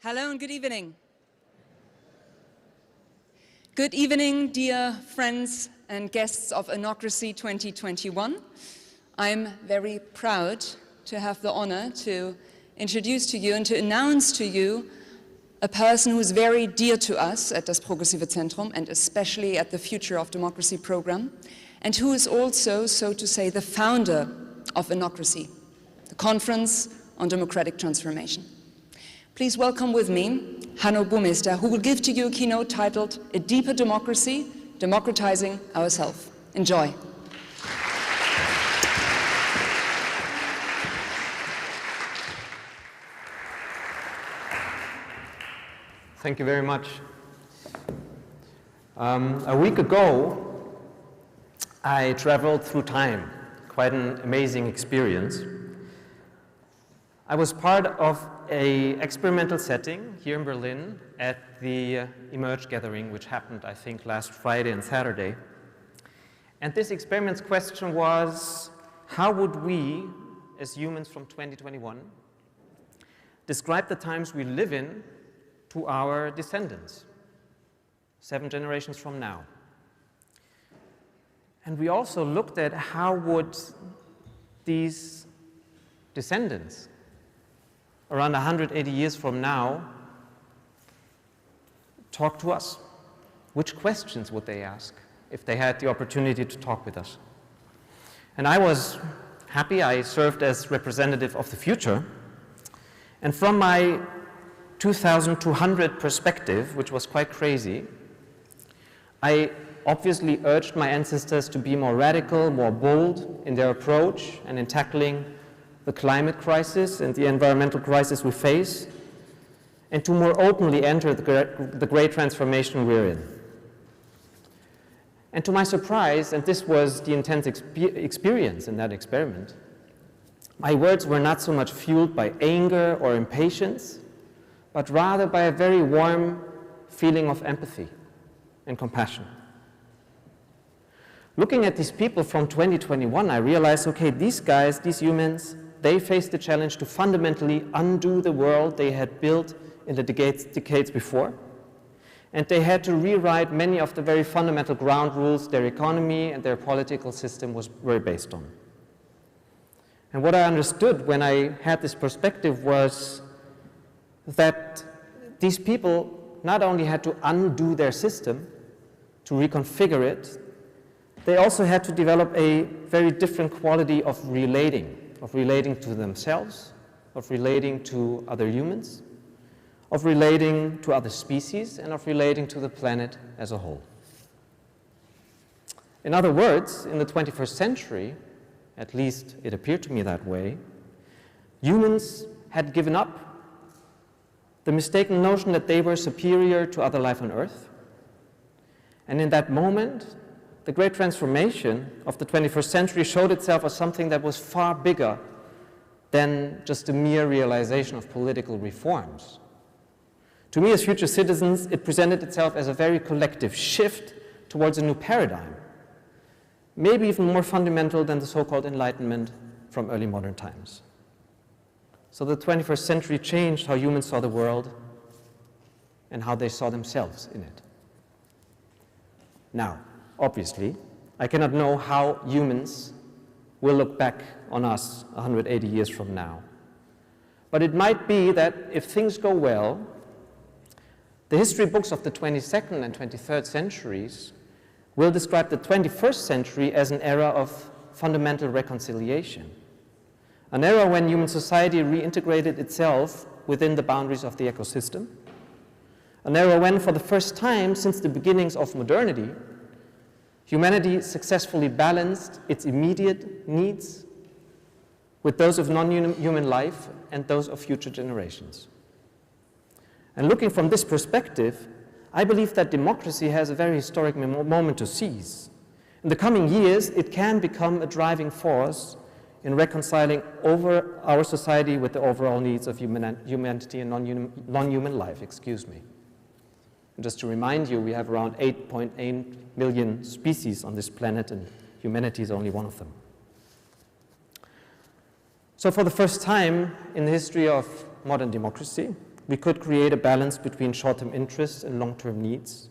Hello and good evening. Good evening, dear friends and guests of Innocracy 2021. I'm very proud to have the honor to introduce to you and to announce to you a person who is very dear to us at das Progressive Zentrum and especially at the Future of Democracy program, and who is also, so to say, the founder of Innocracy, the Conference on Democratic Transformation. Please welcome with me Hanno, Burmester, who will give to you a keynote titled A Deeper Democracy, Democratizing Ourselves. Enjoy. Thank you very much. A week ago, I traveled through time, quite an amazing experience. I was part of an experimental setting here in Berlin at the Emerge gathering, which happened, I think, last Friday and Saturday. And this experiment's question was, how would we, as humans from 2021, describe the times we live in to our descendants, 7 generations from now? And we also looked at how would these descendants around 180 years from now talk to us. Which questions would they ask if they had the opportunity to talk with us? And I was happy. I served as representative of the future. And from my 2200 perspective, which was quite crazy, I obviously urged my ancestors to be more radical, more bold in their approach and in tackling the climate crisis and the environmental crisis we face, and to more openly enter the great transformation we're in. And to my surprise, and this was the intense experience in that experiment, my words were not so much fueled by anger or impatience, but rather by a very warm feeling of empathy and compassion. Looking at these people from 2021, I realized, okay, these guys, these humans, they faced the challenge to fundamentally undo the world they had built in the decades before. And they had to rewrite many of the very fundamental ground rules their economy and their political system were based on. And what I understood when I had this perspective was that these people not only had to undo their system, to reconfigure it, they also had to develop a very different quality of relating to themselves, of relating to other humans, of relating to other species, and of relating to the planet as a whole. In other words, in the 21st century, at least it appeared to me that way, humans had given up the mistaken notion that they were superior to other life on Earth. And in that moment, the great transformation of the 21st century showed itself as something that was far bigger than just a mere realization of political reforms. To me, as future citizens, it presented itself as a very collective shift towards a new paradigm, maybe even more fundamental than the so-called Enlightenment from early modern times. So the 21st century changed how humans saw the world and how they saw themselves in it. Now, obviously, I cannot know how humans will look back on us 180 years from now. But it might be that if things go well, the history books of the 22nd and 23rd centuries will describe the 21st century as an era of fundamental reconciliation, an era when human society reintegrated itself within the boundaries of the ecosystem, an era when, for the first time since the beginnings of modernity, humanity successfully balanced its immediate needs with those of non-human life and those of future generations. And looking from this perspective, I believe that democracy has a very historic moment to seize. In the coming years, it can become a driving force in reconciling over our society with the overall needs of humanity and non-human life, And just to remind you, we have around 8.8 million species on this planet, and humanity is only one of them. So for the first time in the history of modern democracy, we could create a balance between short-term interests and long-term needs,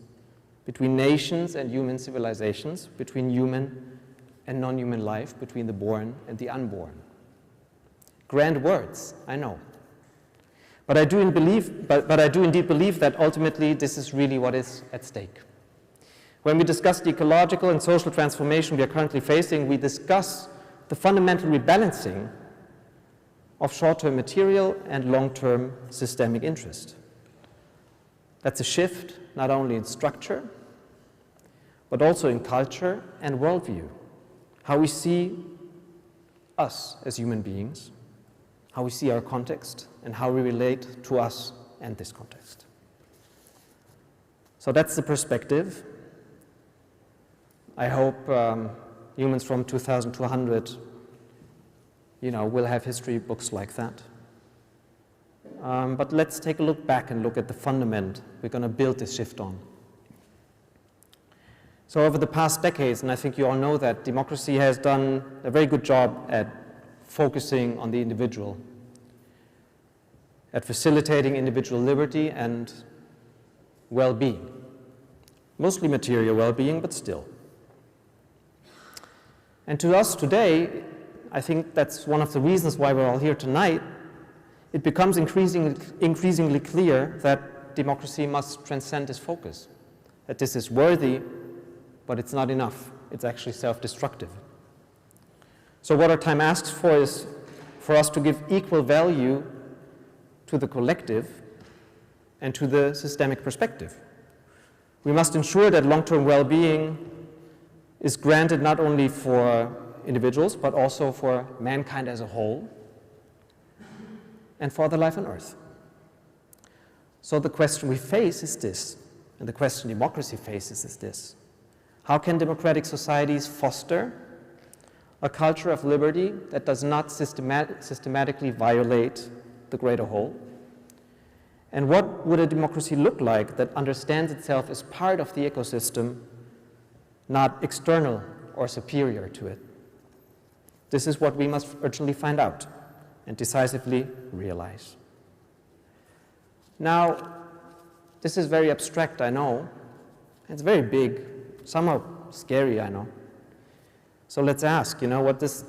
between nations and human civilizations, between human and non-human life, between the born and the unborn. Grand words, I know. But I do indeed believe that ultimately this is really what is at stake. When we discuss the ecological and social transformation we are currently facing, we discuss the fundamental rebalancing of short-term material and long-term systemic interest. That's a shift not only in structure, but also in culture and worldview, how we see us as human beings, how we see our context, and how we relate to us and this context. So that's the perspective. I hope humans from 2200, will have history books like that. But let's take a look back and look at the fundament we're going to build this shift on. So over the past decades, and I think you all know that, democracy has done a very good job at focusing on the individual, at facilitating individual liberty and well-being. Mostly material well-being, but still. And to us today, I think that's one of the reasons why we're all here tonight, it becomes increasingly clear that democracy must transcend this focus, that this is worthy, but it's not enough. It's actually self-destructive. So what our time asks for is for us to give equal value to the collective and to the systemic perspective. We must ensure that long-term well-being is granted not only for individuals, but also for mankind as a whole and for other life on Earth. So the question we face is this, and the question democracy faces is this: how can democratic societies foster a culture of liberty that does not systematically violate the greater whole? And what would a democracy look like that understands itself as part of the ecosystem, not external or superior to it? This is what we must urgently find out and decisively realize. Now, this is very abstract, I know. It's very big, somehow scary, I know. So let's ask, what does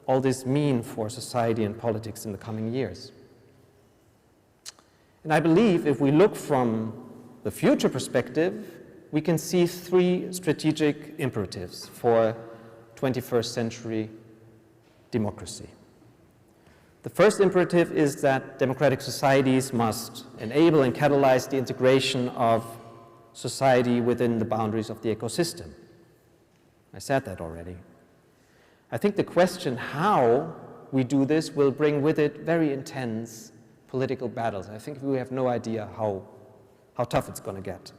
all this mean for society and politics in the coming years? And I believe if we look from the future perspective, we can see three strategic imperatives for 21st century democracy. The first imperative is that democratic societies must enable and catalyze the integration of society within the boundaries of the ecosystem. I said that already. I think the question how we do this will bring with it very intense political battles. I think we have no idea how tough it's going to get.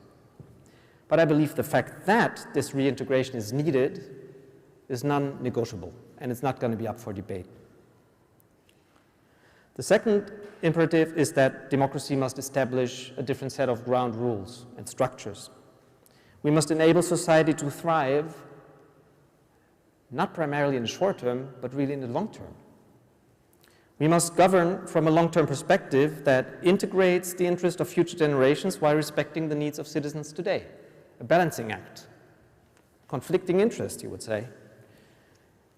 But I believe the fact that this reintegration is needed is non-negotiable, and it's not going to be up for debate. The second imperative is that democracy must establish a different set of ground rules and structures. We must enable society to thrive, not primarily in the short term, but really in the long term. We must govern from a long-term perspective that integrates the interest of future generations while respecting the needs of citizens today. A balancing act. Conflicting interest, you would say.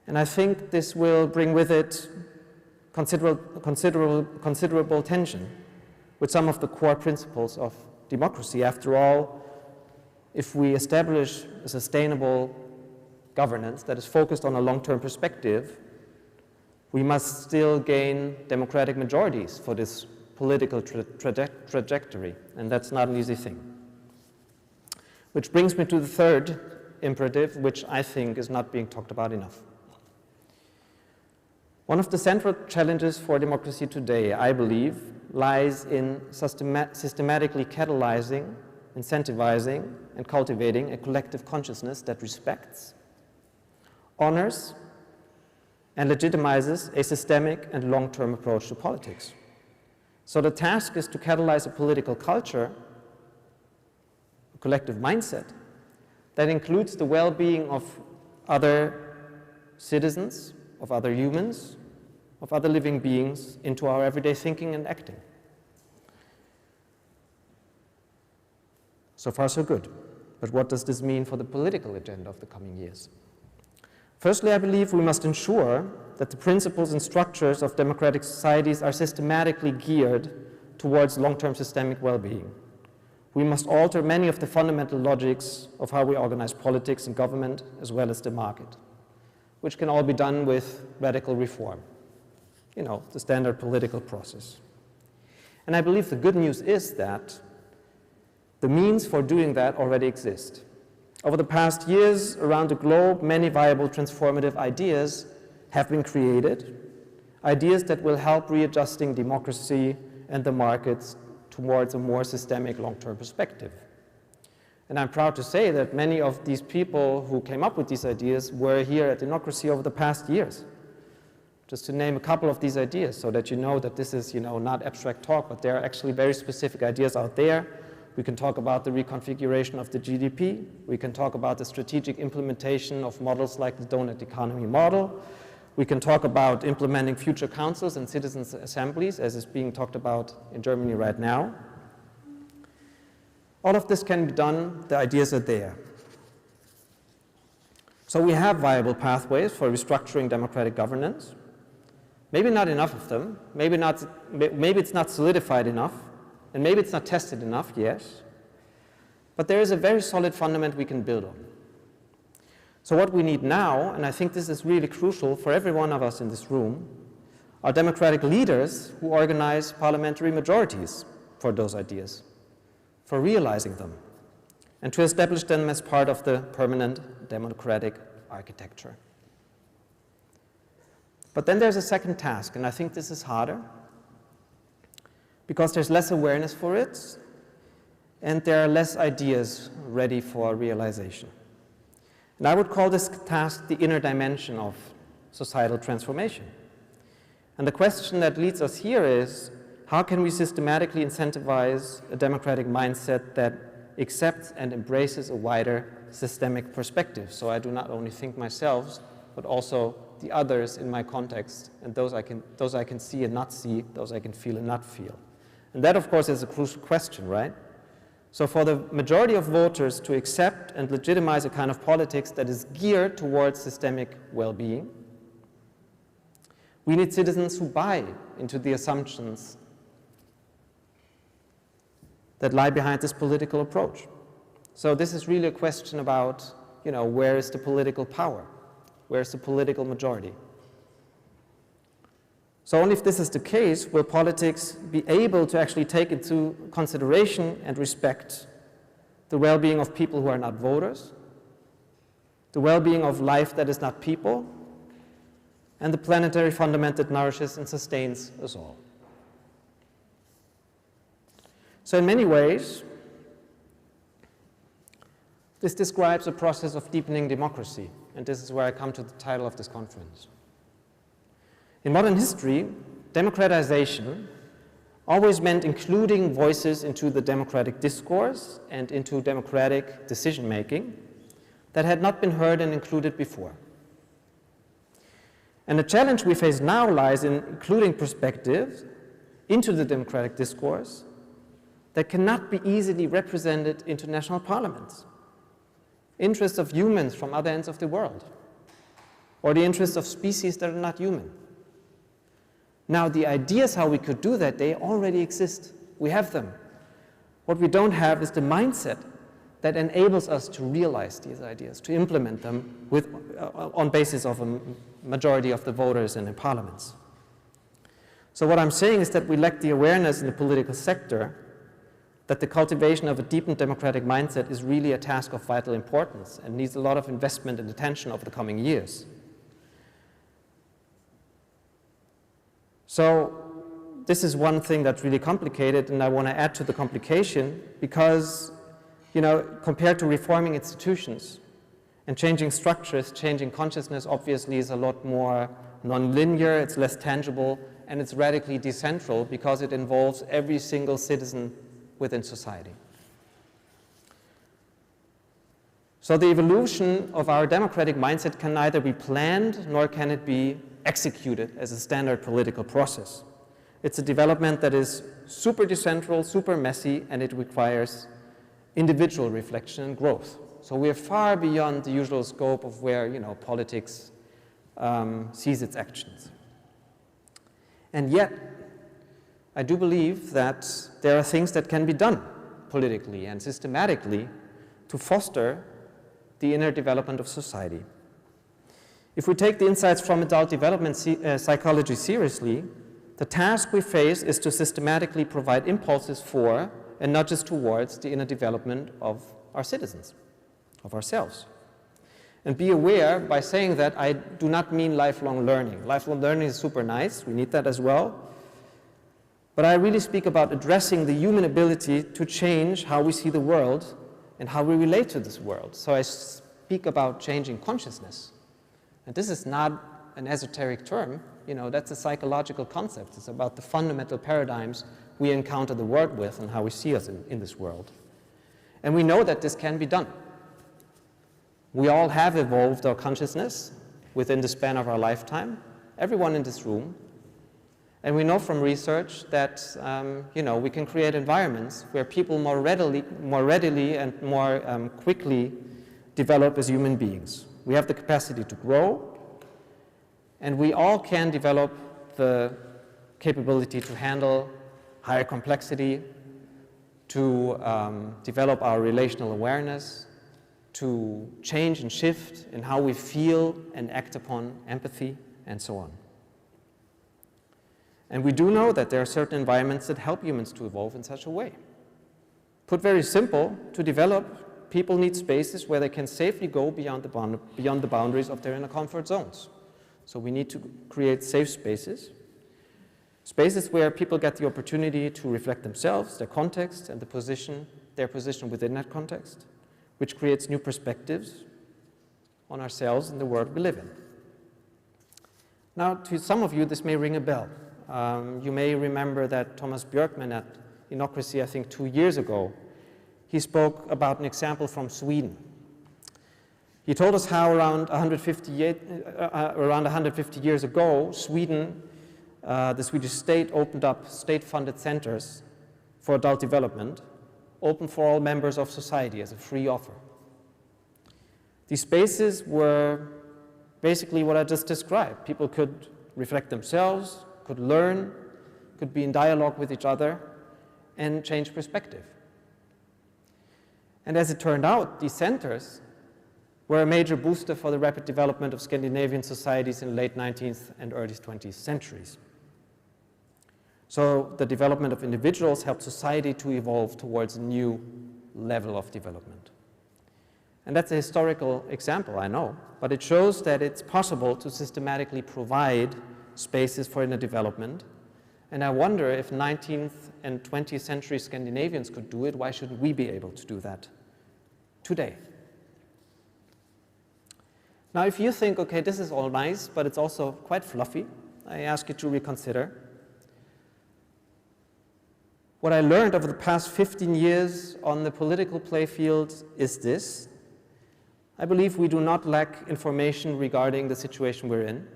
And I think this will bring with it considerable tension with some of the core principles of democracy. After all, if we establish a sustainable governance that is focused on a long-term perspective, we must still gain democratic majorities for this political trajectory, and that's not an easy thing. Which brings me to the third imperative, which I think is not being talked about enough. One of the central challenges for democracy today, I believe, lies in systematically catalyzing, incentivizing, and cultivating a collective consciousness that respects, honors, and legitimizes a systemic and long-term approach to politics. So the task is to catalyze a political culture, a collective mindset, that includes the well-being of other citizens, of other humans, of other living beings into our everyday thinking and acting. So far, so good. But what does this mean for the political agenda of the coming years? Firstly, I believe we must ensure that the principles and structures of democratic societies are systematically geared towards long-term systemic well-being. We must alter many of the fundamental logics of how we organize politics and government, as well as the market, which can all be done with radical reform, you know, the standard political process. And I believe the good news is that the means for doing that already exist. Over the past years around the globe, many viable transformative ideas have been created, ideas that will help readjusting democracy and the markets towards a more systemic long-term perspective. And I'm proud to say that many of these people who came up with these ideas were here at Innocracy over the past years. Just to name a couple of these ideas so that you know that this is, you know, not abstract talk, but there are actually very specific ideas out there. We can talk about the reconfiguration of the GDP. We can talk about the strategic implementation of models like the donut economy model. We can talk about implementing future councils and citizens' assemblies, as is being talked about in Germany right now. All of this can be done. The ideas are there. So we have viable pathways for restructuring democratic governance. Maybe not enough of them. Maybe it's not solidified enough. And maybe it's not tested enough, yes. But there is a very solid fundament we can build on. So what we need now, and I think this is really crucial for every one of us in this room, are democratic leaders who organize parliamentary majorities for those ideas, for realizing them, and to establish them as part of the permanent democratic architecture. But then there's a second task, and I think this is harder, because there's less awareness for it, and there are less ideas ready for realization. And I would call this task the inner dimension of societal transformation. And the question that leads us here is, how can we systematically incentivize a democratic mindset that accepts and embraces a wider systemic perspective? So I do not only think myself, but also the others in my context, and those I can see and not see, those I can feel and not feel. And that, of course, is a crucial question, right? So for the majority of voters to accept and legitimize a kind of politics that is geared towards systemic well-being, we need citizens who buy into the assumptions that lie behind this political approach. So this is really a question about, you know, where is the political power? Where is the political majority? So only if this is the case will politics be able to actually take into consideration and respect the well-being of people who are not voters, the well-being of life that is not people, and the planetary fundament that nourishes and sustains us all. So in many ways, this describes a process of deepening democracy, and this is where I come to the title of this conference. In modern history, democratization always meant including voices into the democratic discourse and into democratic decision-making that had not been heard and included before. And the challenge we face now lies in including perspectives into the democratic discourse that cannot be easily represented into national parliaments. Interests of humans from other ends of the world, or the interests of species that are not human. Now, the ideas how we could do that, they already exist. We have them. What we don't have is the mindset that enables us to realize these ideas, to implement them on basis of a majority of the voters in the parliaments. So what I'm saying is that we lack the awareness in the political sector that the cultivation of a deepened democratic mindset is really a task of vital importance and needs a lot of investment and attention over the coming years. So this is one thing that's really complicated, and I want to add to the complication because, you know, compared to reforming institutions and changing structures, changing consciousness obviously is a lot more non-linear, it's less tangible, and it's radically decentral because it involves every single citizen within society. So the evolution of our democratic mindset can neither be planned nor can it be executed as a standard political process. It's a development that is super decentral, super messy, and it requires individual reflection and growth. So we are far beyond the usual scope of where, politics sees its actions. And yet, I do believe that there are things that can be done politically and systematically to foster the inner development of society. If we take the insights from adult development psychology seriously, the task we face is to systematically provide impulses for, and not just towards, the inner development of our citizens, of ourselves. And be aware, by saying that, I do not mean lifelong learning. Lifelong learning is super nice, we need that as well. But I really speak about addressing the human ability to change how we see the world and how we relate to this world. So I speak about changing consciousness. And this is not an esoteric term, that's a psychological concept. It's about the fundamental paradigms we encounter the world with and how we see us in this world. And we know that this can be done. We all have evolved our consciousness within the span of our lifetime, everyone in this room. And we know from research that we can create environments where people more readily and more quickly develop as human beings. We have the capacity to grow, and we all can develop the capability to handle higher complexity, to develop our relational awareness, to change and shift in how we feel and act upon empathy, and so on. And we do know that there are certain environments that help humans to evolve in such a way. Put very simple, to develop, people need spaces where they can safely go beyond the boundaries of their inner comfort zones. So we need to create safe spaces, spaces where people get the opportunity to reflect themselves, their context, and their position within that context, which creates new perspectives on ourselves and the world we live in. Now, to some of you, this may ring a bell. You may remember that Thomas Björkman at Innocracy, I think 2 years ago, he spoke about an example from Sweden. He told us how around 150 years ago, Sweden, the Swedish state, opened up state-funded centers for adult development, open for all members of society as a free offer. These spaces were basically what I just described. People could reflect themselves, could learn, could be in dialogue with each other, and change perspective. And as it turned out, these centers were a major booster for the rapid development of Scandinavian societies in the late 19th and early 20th centuries. So the development of individuals helped society to evolve towards a new level of development. And that's a historical example, I know, but it shows that it's possible to systematically provide spaces for inner development. And I wonder if 19th and 20th century Scandinavians could do it, why shouldn't we be able to do that today? Now, if you think, okay, this is all nice, but it's also quite fluffy, I ask you to reconsider. What I learned over the past 15 years on the political playfield is this. I believe we do not lack information regarding the situation we're in.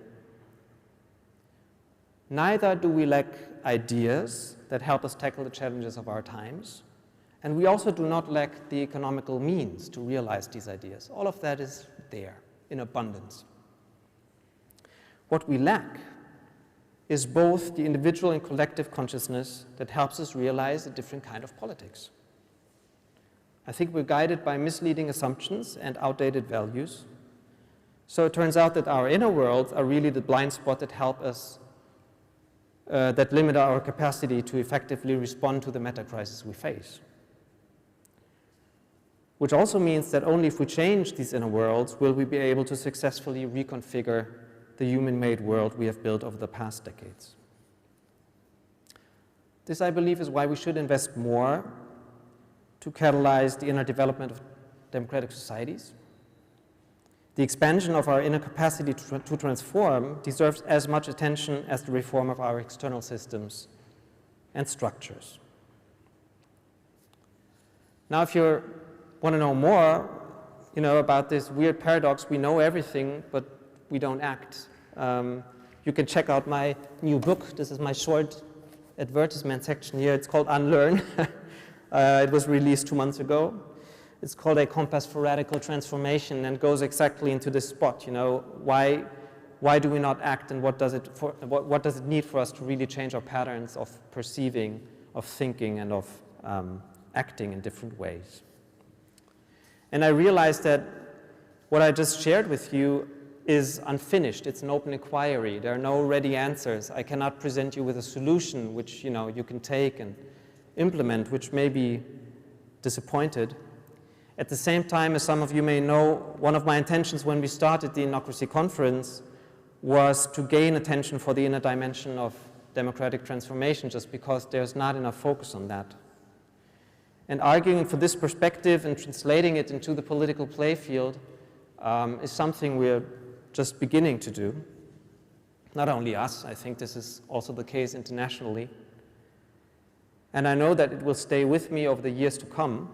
Neither do we lack ideas that help us tackle the challenges of our times. And we also do not lack the economical means to realize these ideas. All of that is there in abundance. What we lack is both the individual and collective consciousness that helps us realize a different kind of politics. I think we're guided by misleading assumptions and outdated values. So it turns out that our inner worlds are really the blind spot that help us, that limit our capacity to effectively respond to the meta-crisis we face. Which also means that only if we change these inner worlds will we be able to successfully reconfigure the human-made world we have built over the past decades. This, I believe, is why we should invest more to catalyze the inner development of democratic societies. The expansion of our inner capacity to transform deserves as much attention as the reform of our external systems and structures. Now, if you want to know more, about this weird paradox, we know everything, but we don't act. You can check out my new book. This is my short advertisement section here. It's called Unlearn. It was released 2 months ago. It's called A Compass for Radical Transformation, and goes exactly into this spot. You know, why do we not act, and what does it need for us to really change our patterns of perceiving, of thinking, and of acting in different ways? And I realized that what I just shared with you is unfinished. It's an open inquiry. There are no ready answers. I cannot present you with a solution which you can take and implement, which may be disappointed. At the same time, as some of you may know, one of my intentions when we started the Innocracy conference was to gain attention for the inner dimension of democratic transformation, just because there's not enough focus on that. And arguing for this perspective and translating it into the political playfield is something we're just beginning to do. Not only us, I think this is also the case internationally. And I know that it will stay with me over the years to come.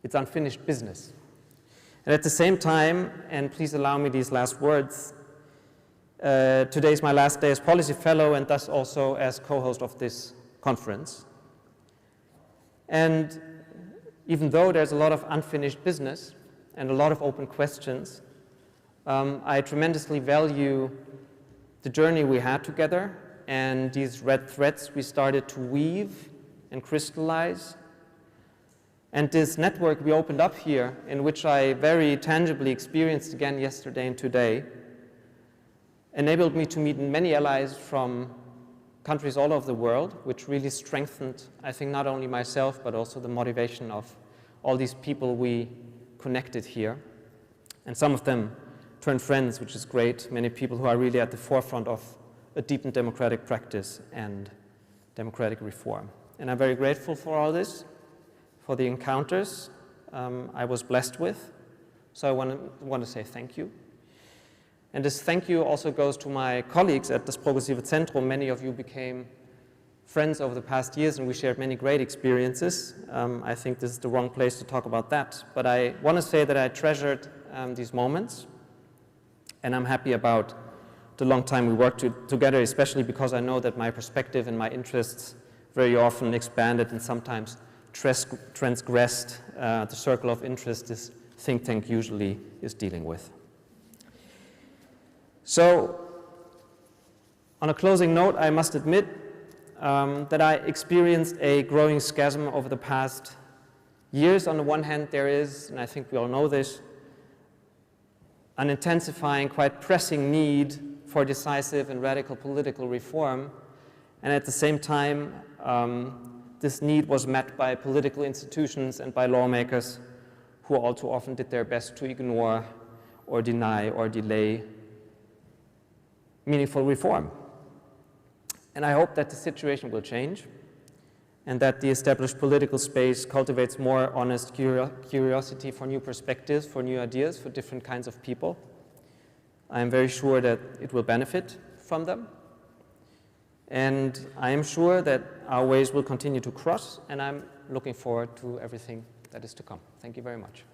It's unfinished business. And at the same time, and please allow me these last words, today is my last day as policy fellow and thus also as co-host of this conference. And even though there's a lot of unfinished business and a lot of open questions, I tremendously value the journey we had together and these red threads we started to weave and crystallize. And this network we opened up here, in which I very tangibly experienced again yesterday and today, enabled me to meet many allies from countries all over the world, which really strengthened, I think, not only myself, but also the motivation of all these people we connected here. And some of them turned friends, which is great. Many people who are really at the forefront of a deepened democratic practice and democratic reform. And I'm very grateful for all this, for the encounters I was blessed with. So I want to say thank you. And this thank you also goes to my colleagues at das Progressive Zentrum. Many of you became friends over the past years, and we shared many great experiences. I think this is the wrong place to talk about that. But I want to say that I treasured these moments, and I'm happy about the long time we worked together, especially because I know that my perspective and my interests very often expanded and sometimes transgressed the circle of interest this think tank usually is dealing with. So, on a closing note, I must admit that I experienced a growing schism over the past years. On the one hand, there is, and I think we all know this, an intensifying, quite pressing need for decisive and radical political reform. And at the same time, this need was met by political institutions and by lawmakers who all too often did their best to ignore or deny or delay meaningful reform. And I hope that the situation will change and that the established political space cultivates more honest curiosity for new perspectives, for new ideas, for different kinds of people. I am very sure that it will benefit from them. And I am sure that our ways will continue to cross, and I'm looking forward to everything that is to come. Thank you very much.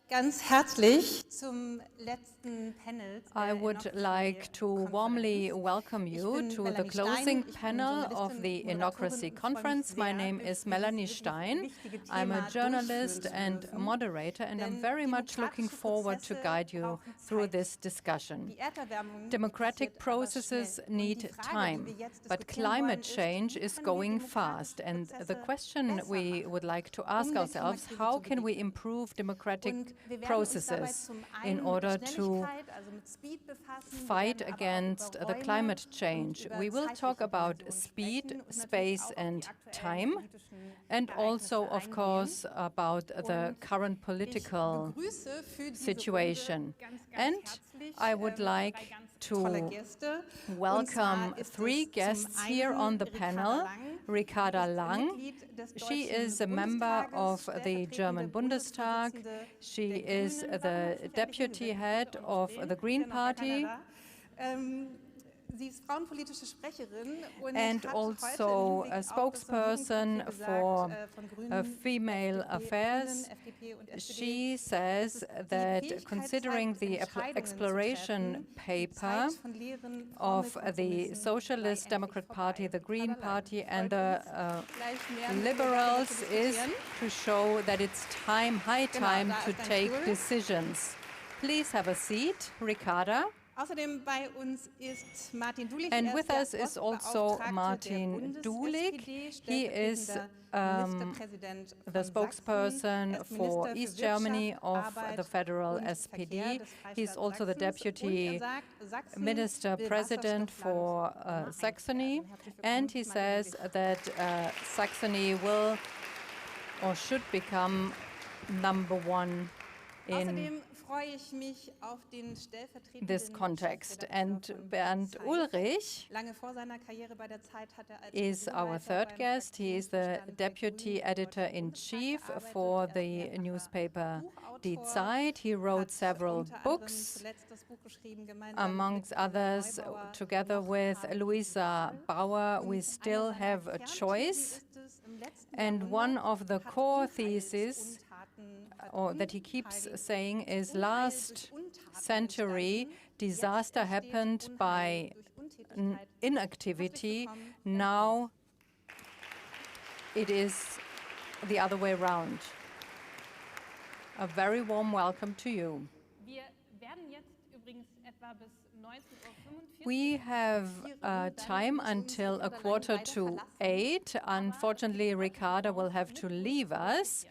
ganz herzlich zum letzten Panel. I would like to warmly welcome you to the closing panel of the Innocracy conference. My name is Melanie Stein. I'm a journalist and moderator, and I'm very much looking forward to guide you through this discussion. Democratic processes need time, but climate change is going fast. And the question we would like to ask ourselves, how can we improve democratic processes in order to fight against the climate change? We will talk about speed, space and time, and also, of course, about the current political situation. And I would like to welcome three guests here on the panel. Ricarda Lang, she is a member of the German Bundestag. She is the deputy head of the Green Party and also a spokesperson for female affairs. She says that considering the exploration paper of the Socialist Democrat Party, the Green Party and the Liberals is to show that it's high time to take decisions. Please have a seat, Ricarda. And with us is also Martin Dulig. He is the spokesperson for East Germany of the federal SPD. He's also the deputy minister president for Saxony. And he says that Saxony will or should become -- 1 in this context. And Bernd Ulrich is our third guest. He is the deputy editor-in-chief for the newspaper ZEIT. He wrote several books, amongst others, together with Luisa Bauer, We Still Have a Choice. And one of the core theses that he keeps saying is, last century disaster happened by inactivity. Now it is the other way around. A very warm welcome to you. We have time until 7:15. Unfortunately, Ricarda will have to leave us.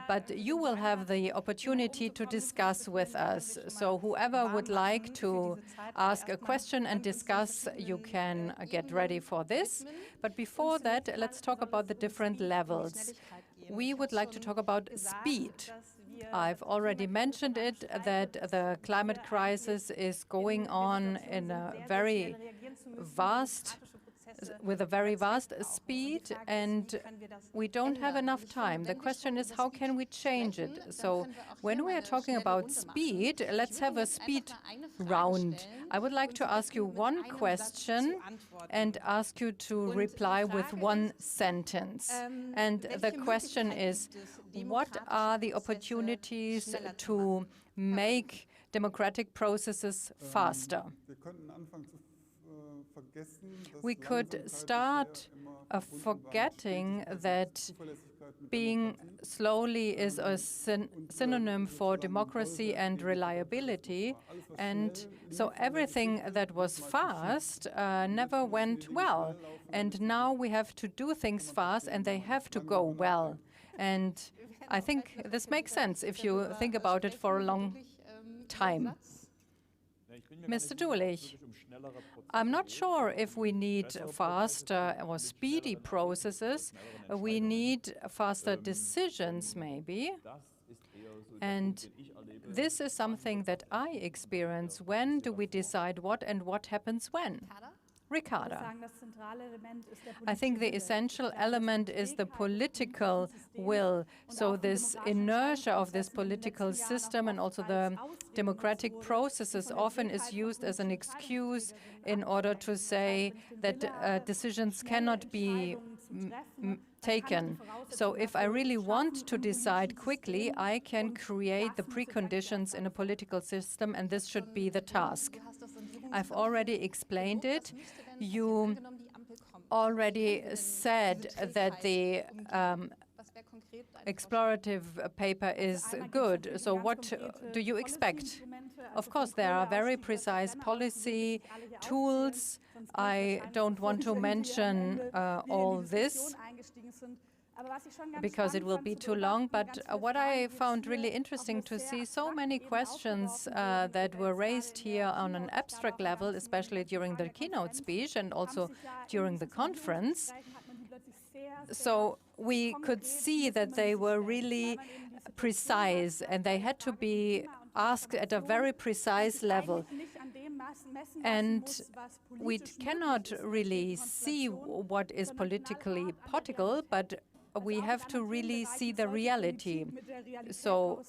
But you will have the opportunity to discuss with us. So whoever would like to ask a question and discuss, you can get ready for this. But before that, let's talk about the different levels. We would like to talk about speed. I've already mentioned it, that the climate crisis is going on in a with a very vast speed, and we don't have enough time. The question is, how can we change it? So when we are talking about speed, let's have a speed round. I would like to ask you one question and ask you to reply with one sentence. And the question is, what are the opportunities to make democratic processes faster? We could start forgetting that being slowly is a synonym for democracy and reliability. And so everything that was fast never went well. And now we have to do things fast, and they have to go well. And I think this makes sense if you think about it for a long time. Mr. Dulig, I'm not sure if we need faster or speedy processes. We need faster decisions, maybe. And this is something that I experience. When do we decide what and what happens when? Ricarda. I think the essential element is the political will. So this inertia of this political system and also the democratic processes often is used as an excuse in order to say that decisions cannot be taken. So if I really want to decide quickly, I can create the preconditions in a political system, and this should be the task. I've already explained it. You already said that the explorative paper is good. So what do you expect? Of course, there are very precise policy tools. I don't want to mention all this because it will be too long. But what I found really interesting to see so many questions that were raised here on an abstract level, especially during the keynote speech and also during the conference. So we could see that they were really precise and they had to be asked at a very precise level. And we cannot really see what is politically political, but we have to really see the reality. So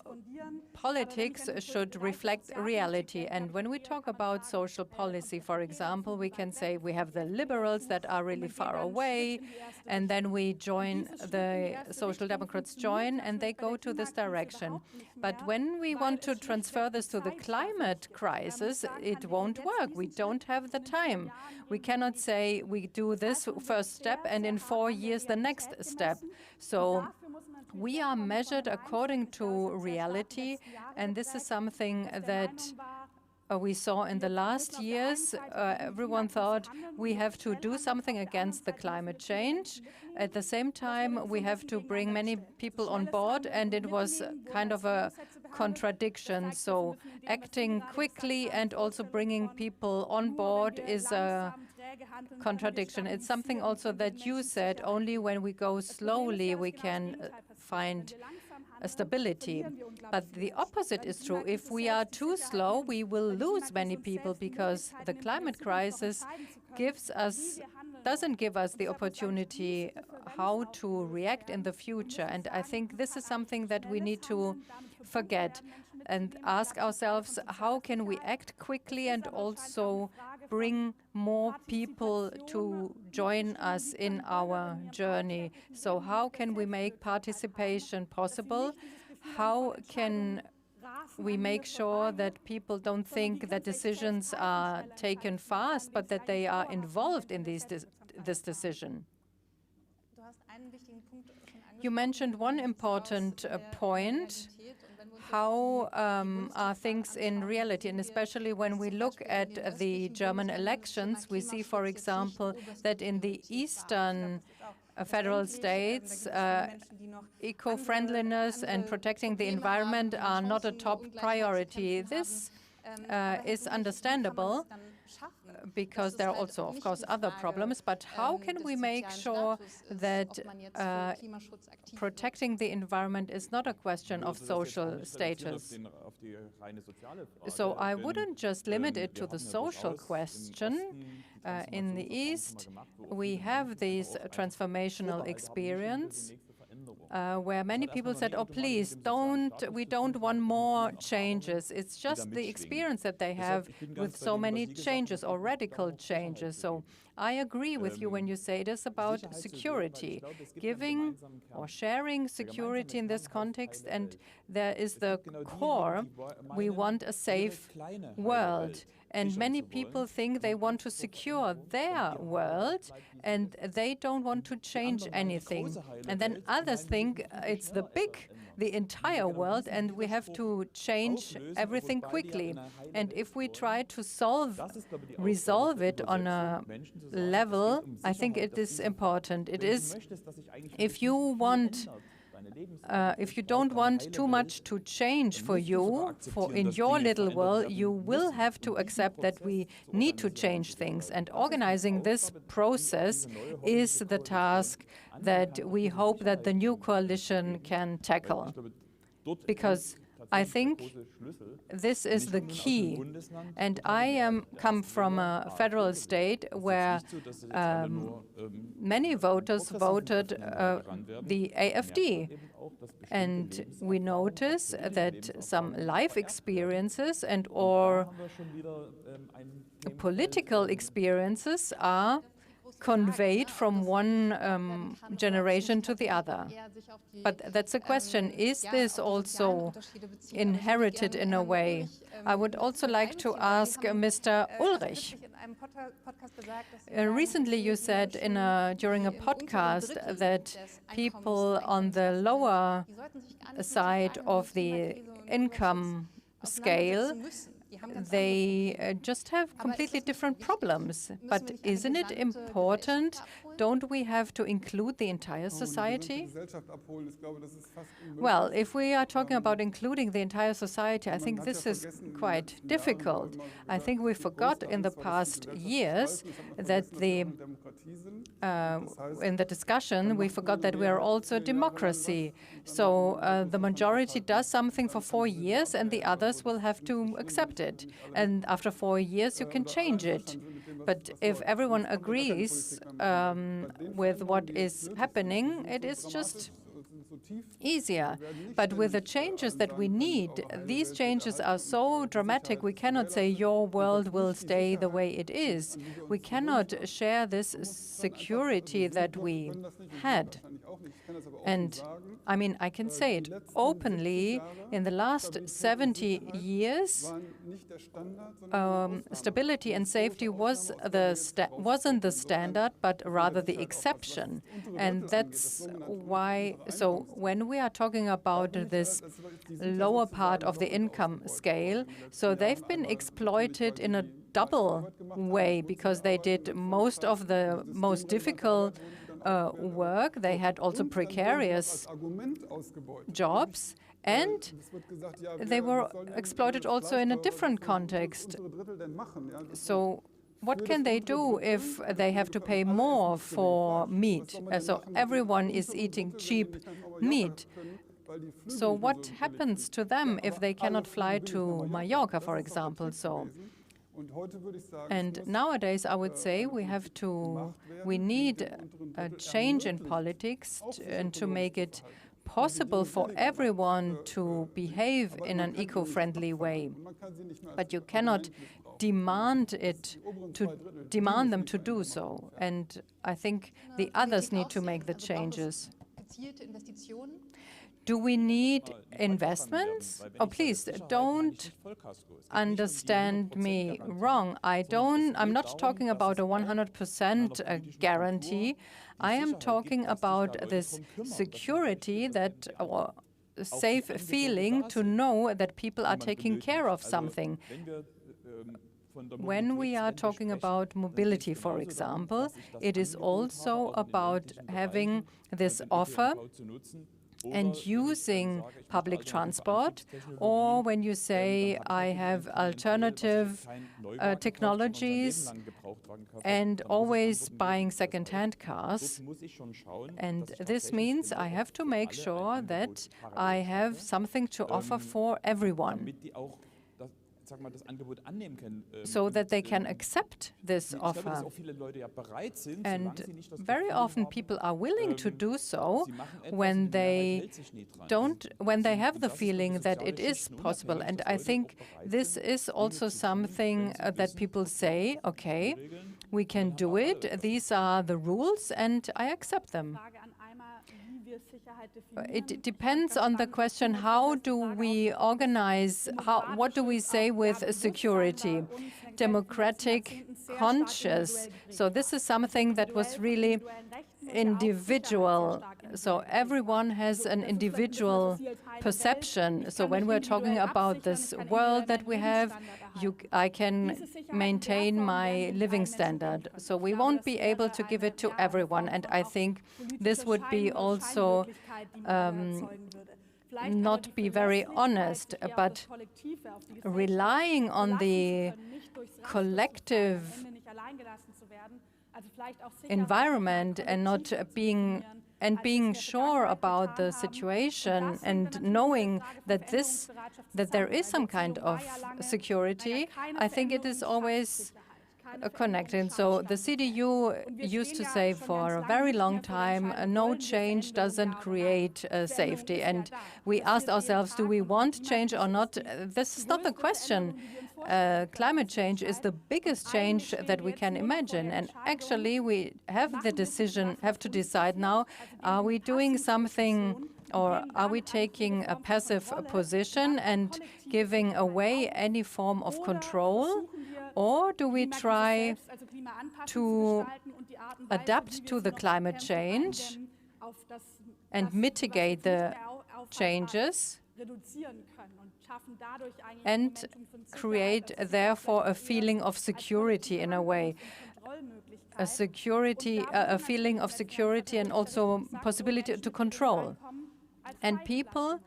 politics should reflect reality. And when we talk about social policy, for example, we can say we have the liberals that are really far away, and then we join, the Social Democrats join, and they go to this direction. But when we want to transfer this to the climate crisis, it won't work. We don't have the time. We cannot say we do this first step and in 4 years the next step. So we are measured according to reality, and this is something that we saw in the last years. Everyone thought we have to do something against the climate change. At the same time, we have to bring many people on board, and it was kind of a contradiction. So acting quickly and also bringing people on board is a contradiction. It's something also that you said, only when we go slowly we can find a stability. But the opposite is true. If we are too slow, we will lose many people, because the climate crisis doesn't give us the opportunity how to react in the future. And I think this is something that we need to forget and ask ourselves, how can we act quickly and also bring more people to join us in our journey? So how can we make participation possible? How can we make sure that people don't think that decisions are taken fast, but that they are involved in this decision? You mentioned one important point. How are things in reality? And especially when we look at the German elections, we see, for example, that in the eastern federal states, eco-friendliness and protecting the environment are not a top priority. This is understandable, because there are also, of course, other problems. But how can we make sure that protecting the environment is not a question of social status? So I wouldn't just limit it to the social question. In the East, we have this transformational experience where many people said, oh, please, we don't want more changes. It's just the experience that they have with so many changes or radical changes. So I agree with you when you say it is about security, giving or sharing security in this context. And there is the core. We want a safe world. And many people think they want to secure their world and they don't want to change anything. And then others think it's the entire world, and we have to change everything quickly. And if we try to resolve it on a level, I think it is important. It is, if you don't want too much to change for you, in your little world, you will have to accept that we need to change things. And organizing this process is the task that we hope that the new coalition can tackle. Because I think this is the key. And I come from a federal state where many voters voted the AfD. And we notice that some life experiences or political experiences are conveyed from one generation to the other. But that's a question. Is this also inherited in a way? I would also like to ask Mr. Ulrich. Recently you said during a podcast that people on the lower side of the income scale, they just have completely different problems. But isn't it important? Don't we have to include the entire society? Well, if we are talking about including the entire society, I think this is quite difficult. I think we forgot in the past years that in the discussion, we forgot that we are also a democracy. So the majority does something for 4 years and the others will have to accept it. And after 4 years, you can change it. But if everyone agrees with what is happening, it is just easier. But with the changes that we need, these changes are so dramatic, we cannot say your world will stay the way it is. We cannot share this security that we had. And I mean, I can say it openly, in the last 70 years, stability and safety wasn't the standard, but rather the exception. And that's why, so when we are talking about this lower part of the income scale, so they've been exploited in a double way because they did most of the most difficult work. They had also precarious jobs, and they were exploited also in a different context. So what can they do if they have to pay more for meat? So everyone is eating cheap meat. So what happens to them if they cannot fly to Mallorca, for example? And nowadays, I would say we need a change in politics and to make it possible for everyone to behave in an eco-friendly way. But you cannot demand them to do so. And I think the others need to make the changes. Do we need investments? Oh, please, don't understand me wrong. I'm not talking about a 100% guarantee. I am talking about this security, that safe feeling to know that people are taking care of something. When we are talking about mobility, for example, it is also about having this offer and using public transport, or when you say I have alternative technologies and always buying second-hand cars. And this means I have to make sure that I have something to offer for everyone, so that they can accept this offer. And very often people are willing to do so when they have the feeling that it is possible. And I think this is also something that people say, okay, we can do it, these are the rules, and I accept them. It depends on the question, how do we organize, what do we say with security? Democratic conscious. So this is something that was really individual. So everyone has an individual perception. So when we're talking about this world that we have, I can maintain my living standard. So we won't be able to give it to everyone. And I think this would be also not be very honest, but relying on the collective environment and not being sure about the situation and knowing that there is some kind of security, I think it is always connected. So the CDU used to say for a very long time, no change doesn't create safety. And we asked ourselves, do we want change or not? This is not the question. Climate change is the biggest change that we can imagine. And actually, we have to decide now, are we doing something, or are we taking a passive position and giving away any form of control? Or do we try to adapt to the climate change and mitigate the changes and create, therefore, a feeling of security in a way? A feeling of security and also possibility to control. And people,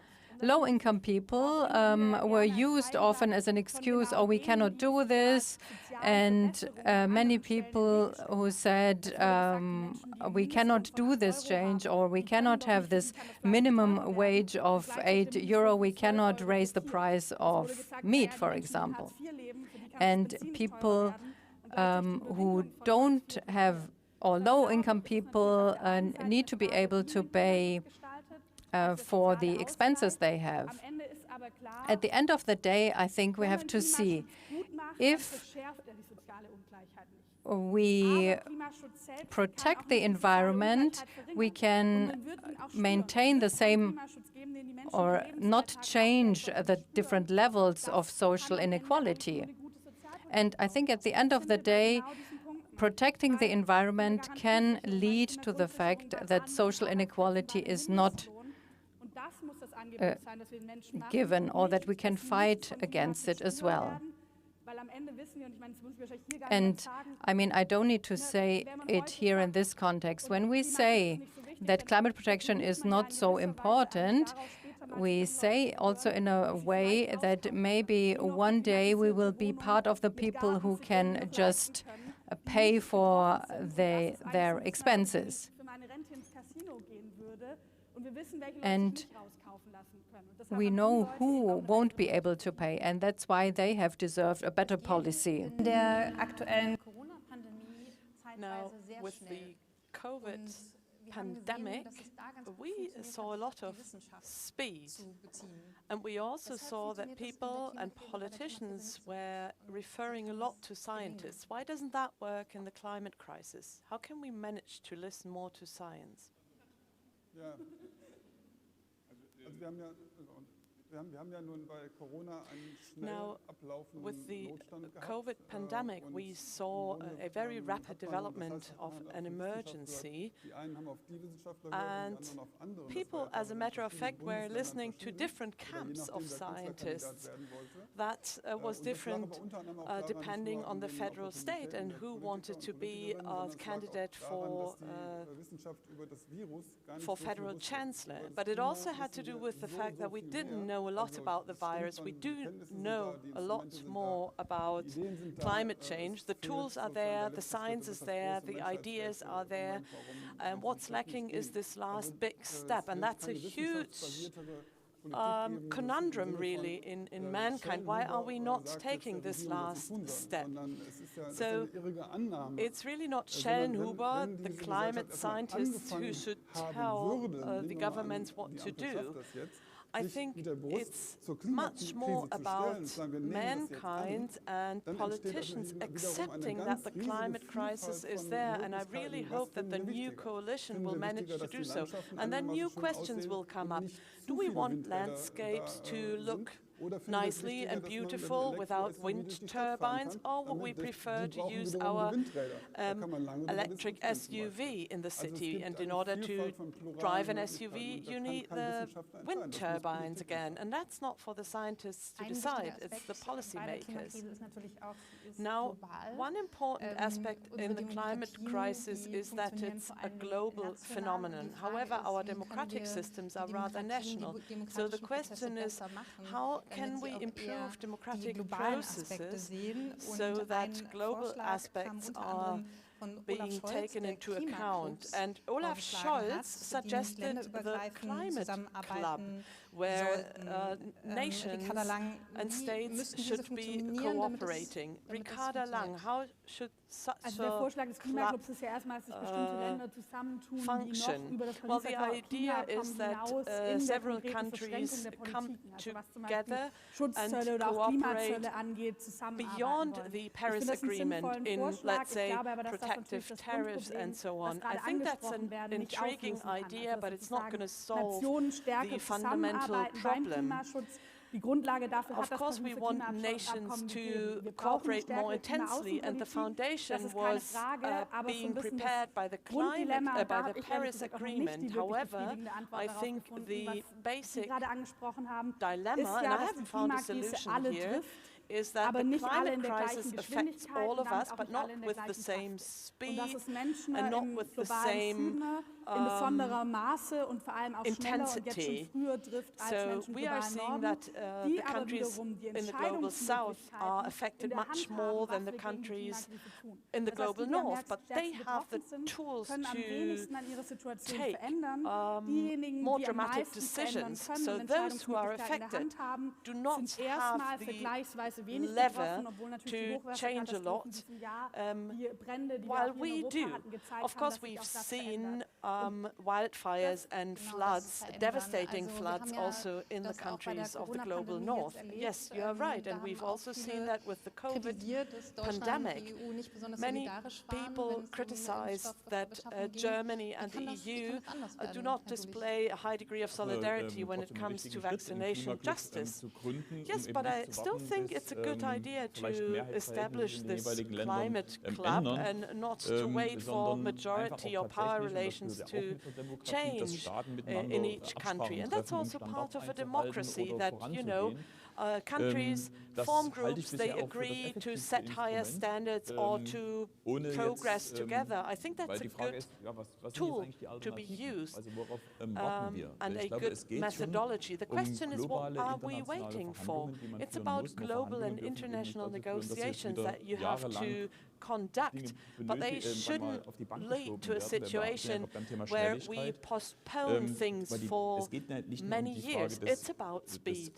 low-income people, were used often as an excuse, oh, we cannot do this. And many people who said, we cannot do this change, or we cannot have this minimum wage of €8, we cannot raise the price of meat, for example. And people who don't have, or low-income people need to be able to pay for the expenses they have. At the end of the day, I think we have to see if we protect the environment, we can maintain the same or not change the different levels of social inequality. And I think at the end of the day, protecting the environment can lead to the fact that social inequality is not given, or that we can fight against it as well. And I mean, I don't need to say it here in this context. When we say that climate protection is not so important, we say also in a way that maybe one day we will be part of the people who can just pay for their expenses. And we know who won't be able to pay, and that's why they have deserved a better policy. Now, with the COVID pandemic, we saw a lot of speed. And we also saw that people and politicians were referring a lot to scientists. Why doesn't that work in the climate crisis? How can we manage to listen more to science? Now, with the COVID pandemic, we saw a very rapid development of an emergency, and people, as a matter of fact, were listening to different camps of scientists. That was different depending on the federal state and who wanted to be a candidate for federal chancellor. But it also had to do with the fact that we didn't know a lot about the virus. We do know a lot more about climate change. The tools are there, the science is there, the ideas are there. And what's lacking is this last big step, and that's a huge conundrum really in mankind. Why are we not taking this last step? So it's really not Schellenhuber, the climate scientists, who should tell the governments what to do. I think it's much more about mankind and politicians accepting that the climate crisis is there, and I really hope that the new coalition will manage to do so. And then new questions will come up. Do we want landscapes to look nicely and beautiful without wind turbines, or would we prefer to use our electric SUV in the city? And in order to drive an SUV, you need the wind turbines again. And that's not for the scientists to decide, it's the policymakers. Now, one important aspect in the climate crisis is that it's a global phenomenon. However, our democratic systems are rather national. So the question is, how can we improve democratic processes so that global aspects are being taken into account? And Olaf Scholz suggested the Climate Club, where nations and states should be cooperating. Ricarda Lang, how should such a club function? Well, the idea is that several countries come together and cooperate beyond the Paris Agreement in, let's say, protective tariffs and so on. I think that's an intriguing idea, but it's not going to solve the fundamental problem. Of course, we want nations to cooperate more intensely, and the foundation was being prepared by the by the Paris Agreement. However, I think the basic dilemma, and I haven't found a solution here, is that the climate crisis affects all of us, but not with the same speed and not with the same intensity. So we are seeing that the countries in the global south are affected much more than the countries in the global north, but they have the tools to take more dramatic decisions. So those who are affected do not have the lever to change a lot, while we do. Of course, we've seen wildfires and floods, devastating floods also in the countries of the global north. Yes, you are right, and we've also seen that with the COVID pandemic. Many people criticize that Germany and the EU do not display a high degree of solidarity when it comes to vaccination justice. Yes, but I still think it's a good idea to establish this climate club and not to wait for majority or power relations to change in each country. And that's also part of a democracy, that, you know, countries form groups, they agree to set higher standards or to progress together. I think that's a good tool to be used and a good methodology. The question is, what are we waiting for? It's about global and international negotiations that you have to conduct, but they shouldn't lead to a situation where we postpone things for many years. It's about speed.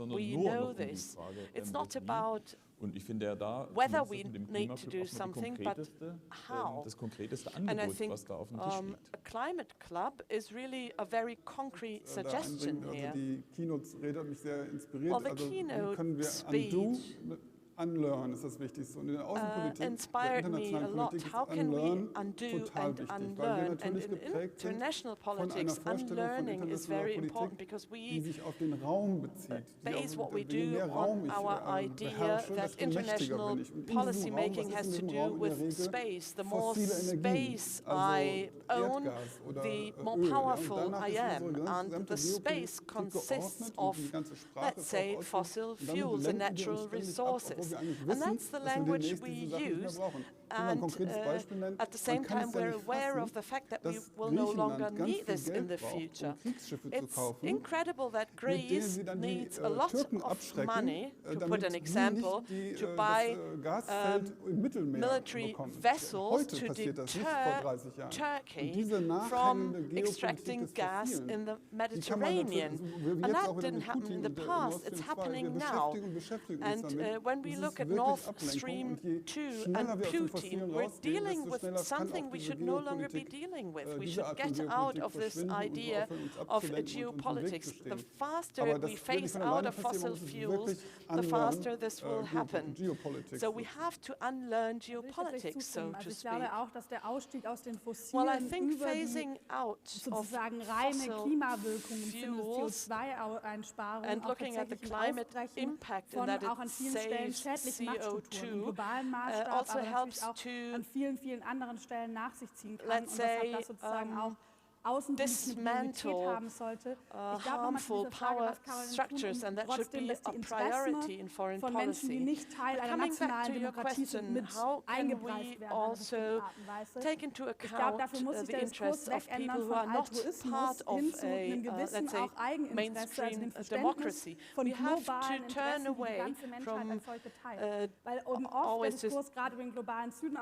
We know this. It's not about whether we need to do something, but how. And I think a climate club is really a very concrete suggestion here. Well, the keynote speech inspired me a lot. How can we undo and unlearn? And in international politics, unlearning is very important, because we base what we do on our idea that international policy making has to do with space. The more space I own, the more powerful I am. And the space consists of, let's say, fossil fuels and natural resources. And that's the language we use, and at the same time we're aware of the fact that we will no longer need this in the future. It's incredible that Greece needs a lot of money, to put an example, to buy military vessels to deter Turkey from extracting gas in the Mediterranean. And that didn't happen in the past, it's happening now. And when we look at Nord Stream 2 and Putin, we're dealing with something we should no longer be dealing with. We should get out of this idea of geopolitics. The faster we phase out of fossil fuels, the faster this will happen. So we have to unlearn geopolitics, so to speak. Well, I think phasing out of fossil fuels and looking at the climate impact and that it saves CO2 also helps to, let's say, dismantle harmful power structures, and that should be a priority in foreign policy. But coming back to your question, how can we also take into account the interests of people who are not part of a, let's say, mainstream democracy? We have to turn away from always just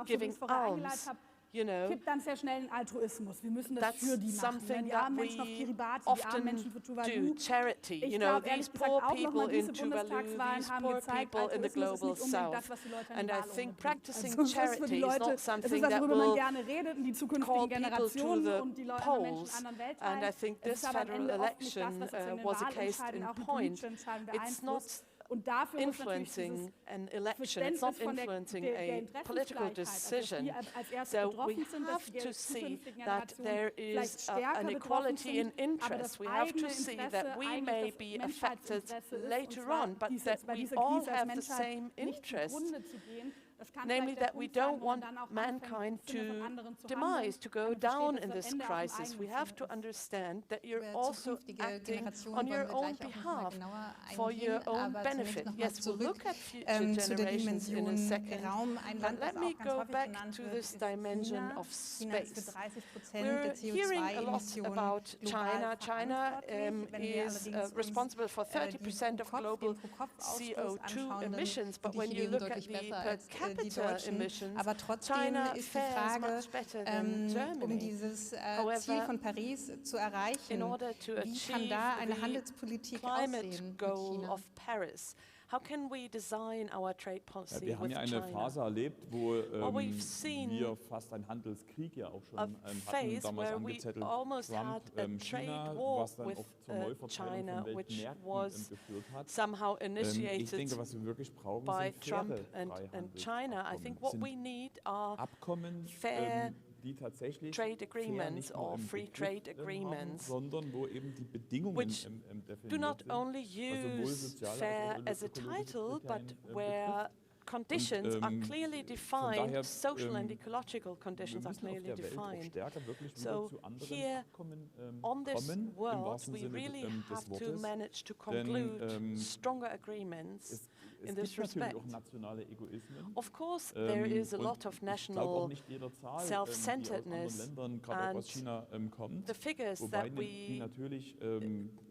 giving alms. you know, kippt dann sehr schnell in Altruismus. Wir müssen das that's für die machen. something Die that armen Menschen auf we Kiribati, die armen often Menschen für do, Tuvalu. charity. Ich You know, glaube, ehrlich these gesagt, poor auch people nochmal in diese Tuvalu, Bundestagswahlen these haben poor gezeigt, people in the Altruismus ist global nicht unbedingt das, south. was die Leute an And die I Wahlurne think bringt. practicing Also, das für charity die is Leute, not das ist something was, that worüber man will gerne redet, und die call zukünftigen people to Generationen the und die anderen Menschen polls. anderen Weltteilen. And I think Es this ist aber am federal Ende oft nicht das, election was uns in den was a case Wahlentscheiden, in auch in point. politischen Entscheiden It's not beeinflusst. Und dafür muss natürlich dieses influencing an election, it's not Verständnis von der influencing der a political Interessensgleichheit, also dass decision. wir als erstes So we betroffen sind, dass have die to see zukünftigen that Generationen there vielleicht is stärker an betroffen equality in sind, aber interest. das We have to eigene see Interesse that we may eigentlich be das affected Menschheitsinteresse ist, und later zwar on, but that bei we dieser all Krise als have the Menschheit same nicht interest. zugrunde zu gehen. Das kann Namely, vielleicht der that we Punkt sein, don't wo man want dann auch mankind anfängt, to im Sinne von anderen zu handeln, demise, to go damit down versteht, in dass this das Ende auch im crisis. eigenen We have Sinne to ist. understand that you're Über also zukünftige acting Generationen on wollen your wir own gleich auch noch mal behalf genauer for your eingehen, own aber zunächst benefit. noch mal Yes, we'll zurück look at future zu der generations in a Dimension second, Raum. Ein but Land, let das me auch ganz go häufig back genannt to wird, this ist dimension China. of China ist für space. 30% We're der hearing a lot CO2-Emissionen about global China. China verantwortlich. Wenn wir is allerdings uns, responsible for die 30% of global Pro-Kopf-Ausstoß CO2 anschauen, dann emissions, sind but die when you Chinesen look at deutlich the besser per als die capita Deutschen. emissions, Aber trotzdem China ist die fares Frage, much better than um Germany. dieses However, Ziel von Paris zu in erreichen, order to wie kann achieve da eine the Handelspolitik climate aussehen mit goal China? of Paris, how can we design our trade policy Wir haben with ja eine China? Phase erlebt, wo we've seen wir fast einen Handelskrieg ja auch schon A hatten, phase damals where we angezettelt, almost had Trump, a China, trade war was dann with auch zur Neuverteilung China, von which Weltmärkten was geführt hat. somehow Ich initiated denke, was wir wirklich brauchen, by sind Trump faire and China. I think what we Freihandelsabkommen. need are Abkommen, fair die tatsächlich trade fair agreements nicht nur or im free Begriff, trade haben, agreements, sondern wo eben die Bedingungen which definiert do not sind, only was sowohl use soziale fair als auch as a ökologische title, but Kriterien where conditions are clearly defined, daher, social and ecological wir conditions are müssen auf clearly der Welt auch defined. stärker wirklich So wieder zu anderen here Abkommen On this kommen, im world, wahrsten we Sinne really des have to Wortes. manage to Denn, conclude stronger agreements Es in gibt this natürlich respect. auch nationale Egoismen. Of course, there is a und lot of ich glaube auch national nicht jeder Zahl, self-centeredness die aus anderen Ländern, gerade auch aus and China, kommt. the figures Wobei that die we natürlich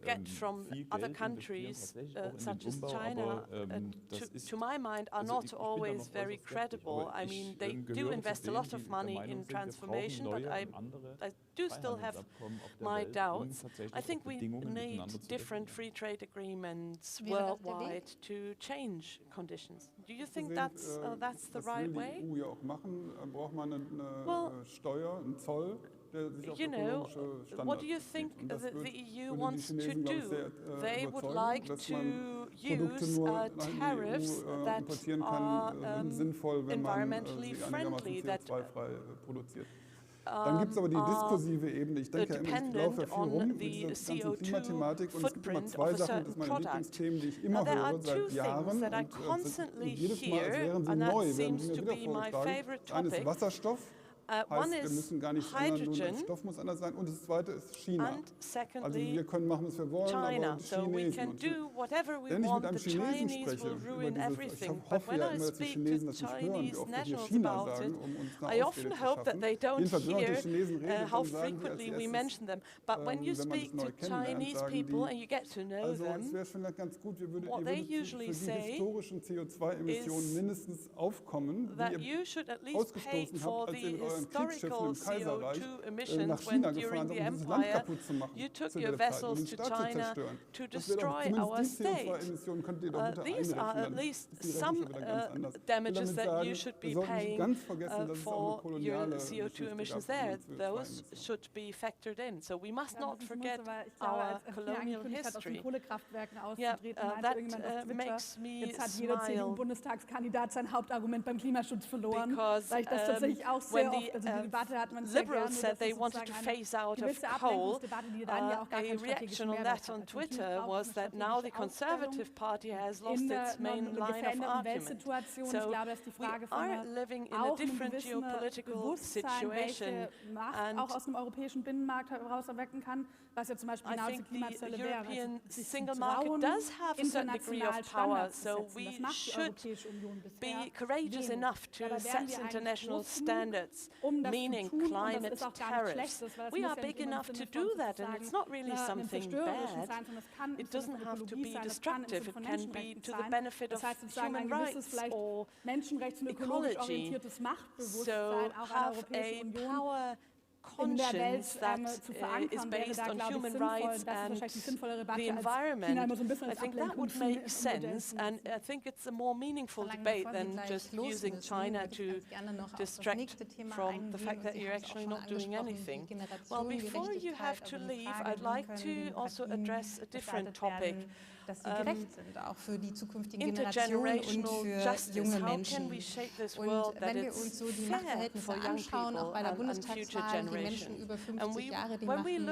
get from viel other Geld countries, investieren, tatsächlich auch in such den as Umbau, China, aber das ist, to my mind, are also not ich bin da always noch very äußerst skeptisch, credible. aber I ich, mean, they do gehöre zu invest a denen, lot die of der money Meinung in sind, wir brauchen transformation, but neue I und andere do still have Freihandelsabkommen auf der my Welt, doubts. tatsächlich I think auch we Bedingungen need miteinander zu different definieren. free trade agreements Wäre das der worldwide to change conditions. Do you think gesehen, that's the das right will die way? EU ja auch machen. Braucht man eine Well, Steuer, einen Zoll, der sich auf You know, ökologische Standards what do you bezieht. think Und das the würde EU die wants to Chinesen, glaube ich, do? sehr They would überzeugen, like dass to man Produkte use nur nach in die tariffs EU that importieren kann, are sind sinnvoll, wenn man environmentally sie friendly, einigermaßen that CO2-frei produziert. Dann gibt es aber die diskursive Ebene. Ich denke ja immer, ich laufe ja viel rum mit dieser ganzen Klimathematik und es gibt immer zwei Sachen, das sind meine Lieblingsthemen, die ich immer höre seit Jahren und jedes Mal, als wären sie neu, werden sie mir wieder vorgetragen. Das eine ist Wasserstoff. Heißt, wir müssen gar nicht ändern, nur der Stoff muss anders sein. Und das zweite ist China. Also wir können machen, was wir wollen, China. aber die So we Chinesen. can do whatever we Wenn ich mit want. einem The Chinesen Chinese spreche, will ruin ich everything. But hoffe when ja I immer, dass die speak Chinesen to das nicht hören, wie Chinese oft wir nationals China about sagen, it, um uns I eine often Ausrede zu hope that schaffen. they don't Jedenfalls, wenn man mit den hear Chinesen redet, how dann sagen die als frequently we erstes, mention them. But when you wenn man speak das neu to kennenlernt, Chinese sagen people die, and you get to know also es them, wäre vielleicht ganz gut, ihr what they würdet usually für die say historischen CO2-Emissionen mindestens aufkommen, that die you ihr should at least pay ausgestoßen for habt, als the ihr in euren Kriegsschiffen historical im Kaiserreich CO2 nach emissions China when during gefahren the seid, um dieses Land empire kaputt zu machen. you took zu your der Zeit, vessels den to Staat zu China zerstören. to Das wäre doch destroy zumindest our die state. CO2-Emissionen könnt ihr doch bitte These are einrechnen. at Dann least ist die Rechnung some schon wieder ganz anders. Ich will damages damit that sagen, you should be wir sollten nicht paying ganz vergessen, dass es auch eine for your koloniale CO2 Geschichte emissions gab von there. den Those CO2-Emissionen. should be factored in. So we must not forget ich glaube, our als er colonial angekündigt hat, aus den history. Kohlekraftwerken Yeah, auszutreten, meinte that irgendjemand auf Twitter, makes me jetzt hat jeder smile. CDU-Bundestagskandidat sein Hauptargument beim Klimaschutz verloren, Because, weil ich das tatsächlich auch sehr when the oft, also die Debatte hat man sehr gerne, Liberals said they wanted to phase out of coal, die dann ja auch gar a keinen strategischen reaction on Mehrwert that on hat. Twitter was that now the Conservative Party has lost its main line of veränderten argument. Weltsituation. Ich So glaube, dass die we Frage von are einer living in a auch einem different gewissen geopolitical Bewusstsein, situation, welche Macht and auch aus dem europäischen Binnenmarkt heraus erwecken kann, was ja zum Beispiel I genauso think the Klimazölle wäre. European sich zu single market trauen, does have a certain degree international of power, Standards zu so setzen. we Das macht die should Europäische Union bisher be courageous wenig. enough to Dabei wären set wir eigentlich international groß genug, standards. meaning climate tariffs. We are big enough to do that, and it's not really something bad. It doesn't have to be destructive. It can be to the benefit of human rights or ecology. So have a power conscience that is based on human rights and the environment. I think that would make sense, and I think it's a more meaningful debate than just using China to distract from the fact that you're actually not doing anything. Well, before you have to leave, I'd like to also address a different topic. Dass sie gerecht sind, auch für die zukünftigen Generationen und für junge Menschen. Und wenn wir uns so die Machtverhältnisse anschauen, auch bei der Bundestagswahl, die Menschen über 50 Jahre, die machen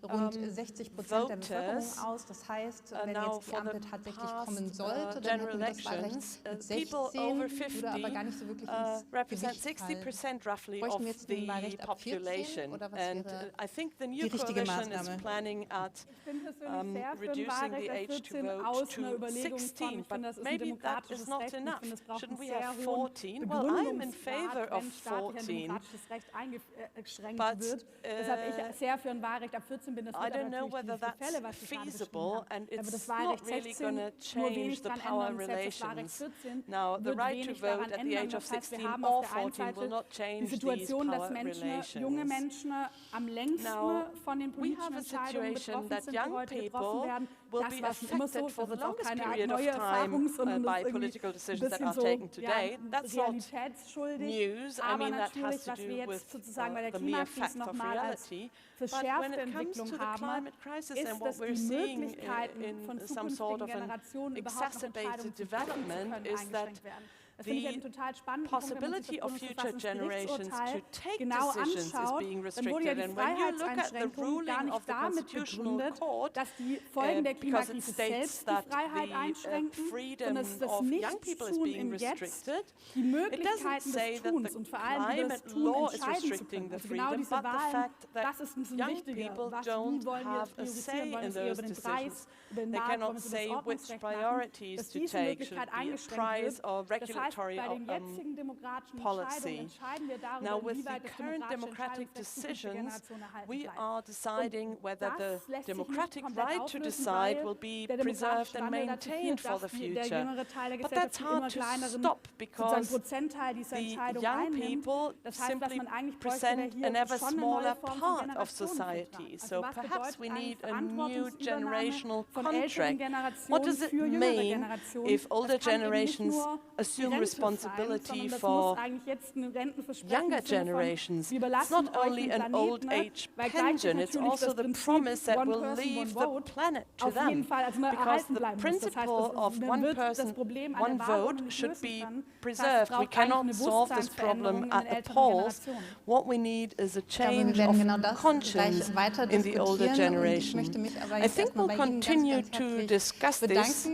rund 60% der Bevölkerung aus. Das heißt, wenn jetzt die Ampel tatsächlich kommen sollte, dann hätten wir das Wahlrecht mit 16, würde aber gar nicht so wirklich ins Gewicht fallen. Bräuchten wir jetzt ein Wahlrecht ab 14 oder was wäre die richtige Maßnahme? Vote to 16, but maybe that is not enough. Shouldn't we have 14? Well, I'm in favor of 14, but I don't know whether that's feasible, and it's not really going to change the power relations. Now, the right to vote at the age of 16 or 14 will not change these power relations. Now, we have a situation that young people will be affected for the longest period of time by political decisions that are taken today. That's not news. I mean, that has to do with the mere fact of reality. But when it comes to the climate crisis and what we're seeing in some sort of an exacerbated development is that the possibility of future generations to take decisions is being restricted. And when you look at the ruling of the Constitutional Court, because it states that the freedom of young people is being restricted, it doesn't say that the climate law is restricting the freedom, but the fact that young people don't have a say in those decisions. They cannot say which priorities to take, should it be a price or regulatory policy. Now, with the current democratic decisions, we are deciding whether the democratic right to decide will be preserved and maintained for the future. But that's hard to stop because the young people simply present an ever smaller part of society. So perhaps we need a new generational contract. What does it mean if older generations assume responsibility for younger generations? It's not only an old age pension, it's also the promise that we'll leave the planet to them. Because the principle of one person, one vote should be preserved. We cannot solve this problem at the polls. What we need is a change of conscience in the older generation. I think we'll continue to discuss this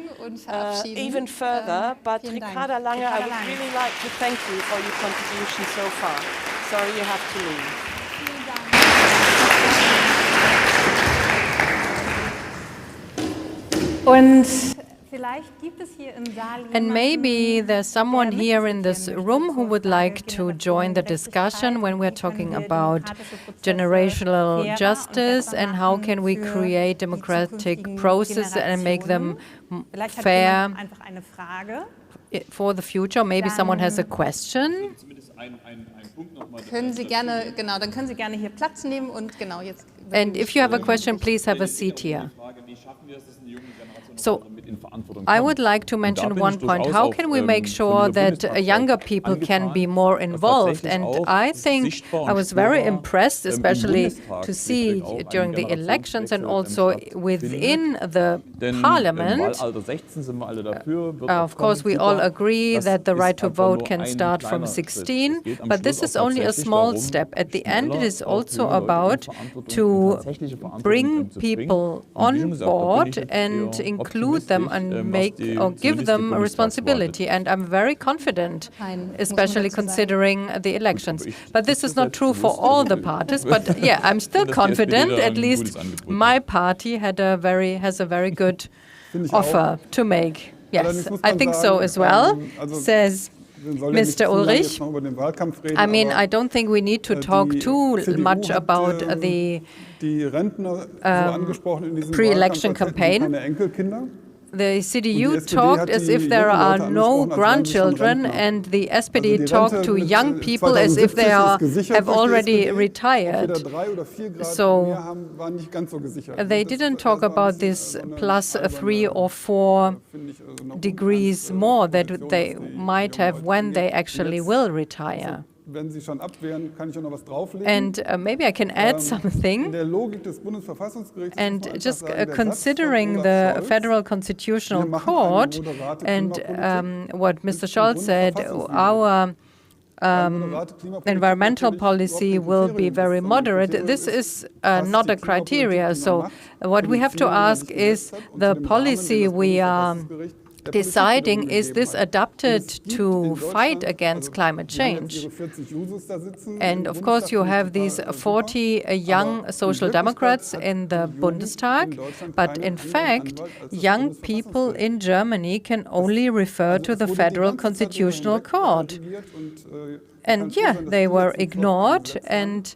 even further, but Ricarda, I would really like to thank you for your contribution so far. Sorry you have to leave. And maybe there's someone here in this room who would like to join the discussion when we're talking about generational justice and how can we create democratic processes and make them fair for the future. Maybe someone has a question. Können Sie gerne, genau, dann können Sie gerne hier Platz nehmen und genau jetzt. And if you have a question, please have a seat here. So I would like to mention one point. How can we make sure that younger people can be more involved? And I think I was very impressed, especially to see during the elections and also within the parliament. Of course, we all agree that the right to vote can start from 16, but this is only a small step. At the end, it is also about to bring people on board and include them and make or give them a responsibility. And I'm very confident, especially considering the elections. But this is not true for all the parties. But yeah, I'm still confident. At least my party has a very good offer to make. Yes, I think so as well. Says Mr. Ulrich. I mean, I don't think we need to talk too much about the pre-election campaign. The CDU talked as if there are no grandchildren, and the SPD talked to young people as if they have already retired. So they didn't talk about this plus 3 or 4 degrees more that they might have when they actually will retire. And maybe I can add something. And just considering the Federal Constitutional Court and what Mr. Scholz said, our environmental policy will be very moderate. This is not a criteria. So what we have to ask is the policy we are deciding, is this adapted to fight against climate change? And of course you have these 40 young social democrats in the Bundestag, but in fact young people in Germany can only refer to the Federal Constitutional Court. And yeah, they were ignored, and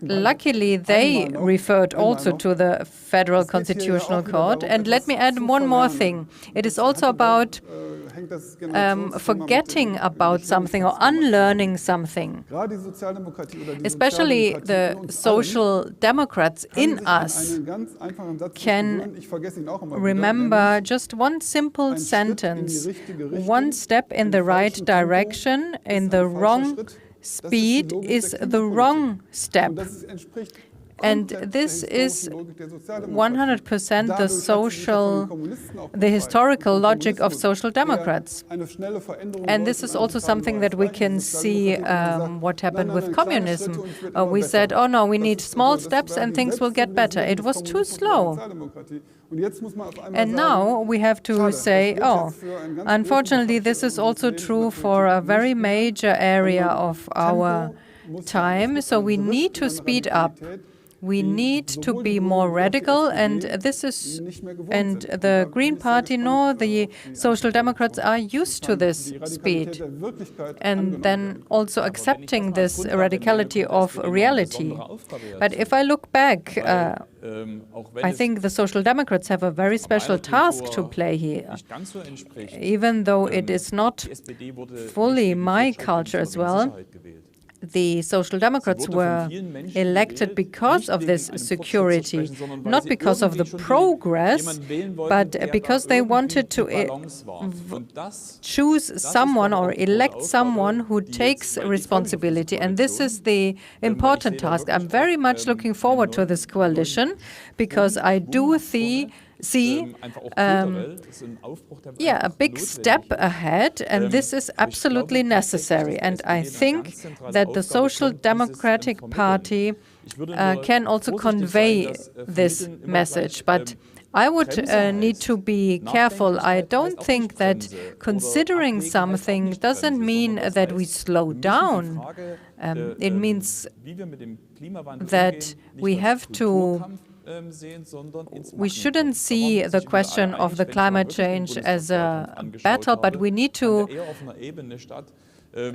luckily they referred also to the Federal Constitutional Court. And let me add one more thing. It is also about forgetting about something or unlearning something. Especially the social democrats in us can remember just one simple sentence: one step in the right direction, in the wrong speed is the wrong step. And this is 100% the historical logic of social democrats. And this is also something that we can see what happened with communism. We said, oh no, we need small steps and things will get better. It was too slow. And now we have to say, oh, unfortunately, this is also true for a very major area of our time. So we need to speed up. We need to be more radical, and the Green Party nor the Social Democrats are used to this speed, and then also accepting this radicality of reality. But if I look back, I think the Social Democrats have a very special task to play here, even though it is not fully my culture as well. The Social Democrats were elected because of this security, not because of the progress, but because they wanted to choose someone or elect someone who takes responsibility. And this is the important task. I'm very much looking forward to this coalition, because I do see a big step ahead, and this is absolutely necessary. And I think that the Social Democratic Party can also convey this message. But I would need to be careful. I don't think that considering something doesn't mean that we slow down. It means that we shouldn't see the question of the climate change as a battle, but we need to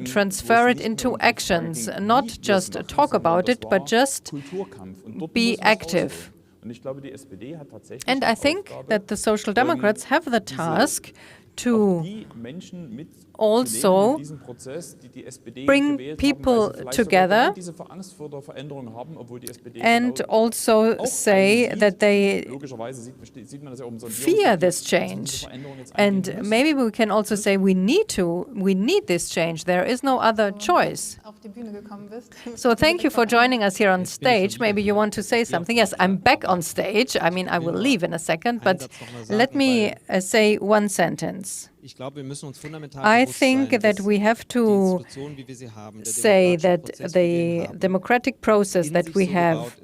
transfer it into actions, not just talk about it, but just be active. And I think that the Social Democrats have the task to also bring people together and also say that they fear this change. And maybe we can also say we need this change. There is no other choice. So thank you for joining us here on stage. Maybe you want to say something. Yes, I'm back on stage. I mean, I will leave in a second, but let me say one sentence. I think that we have to say that the democratic process that we have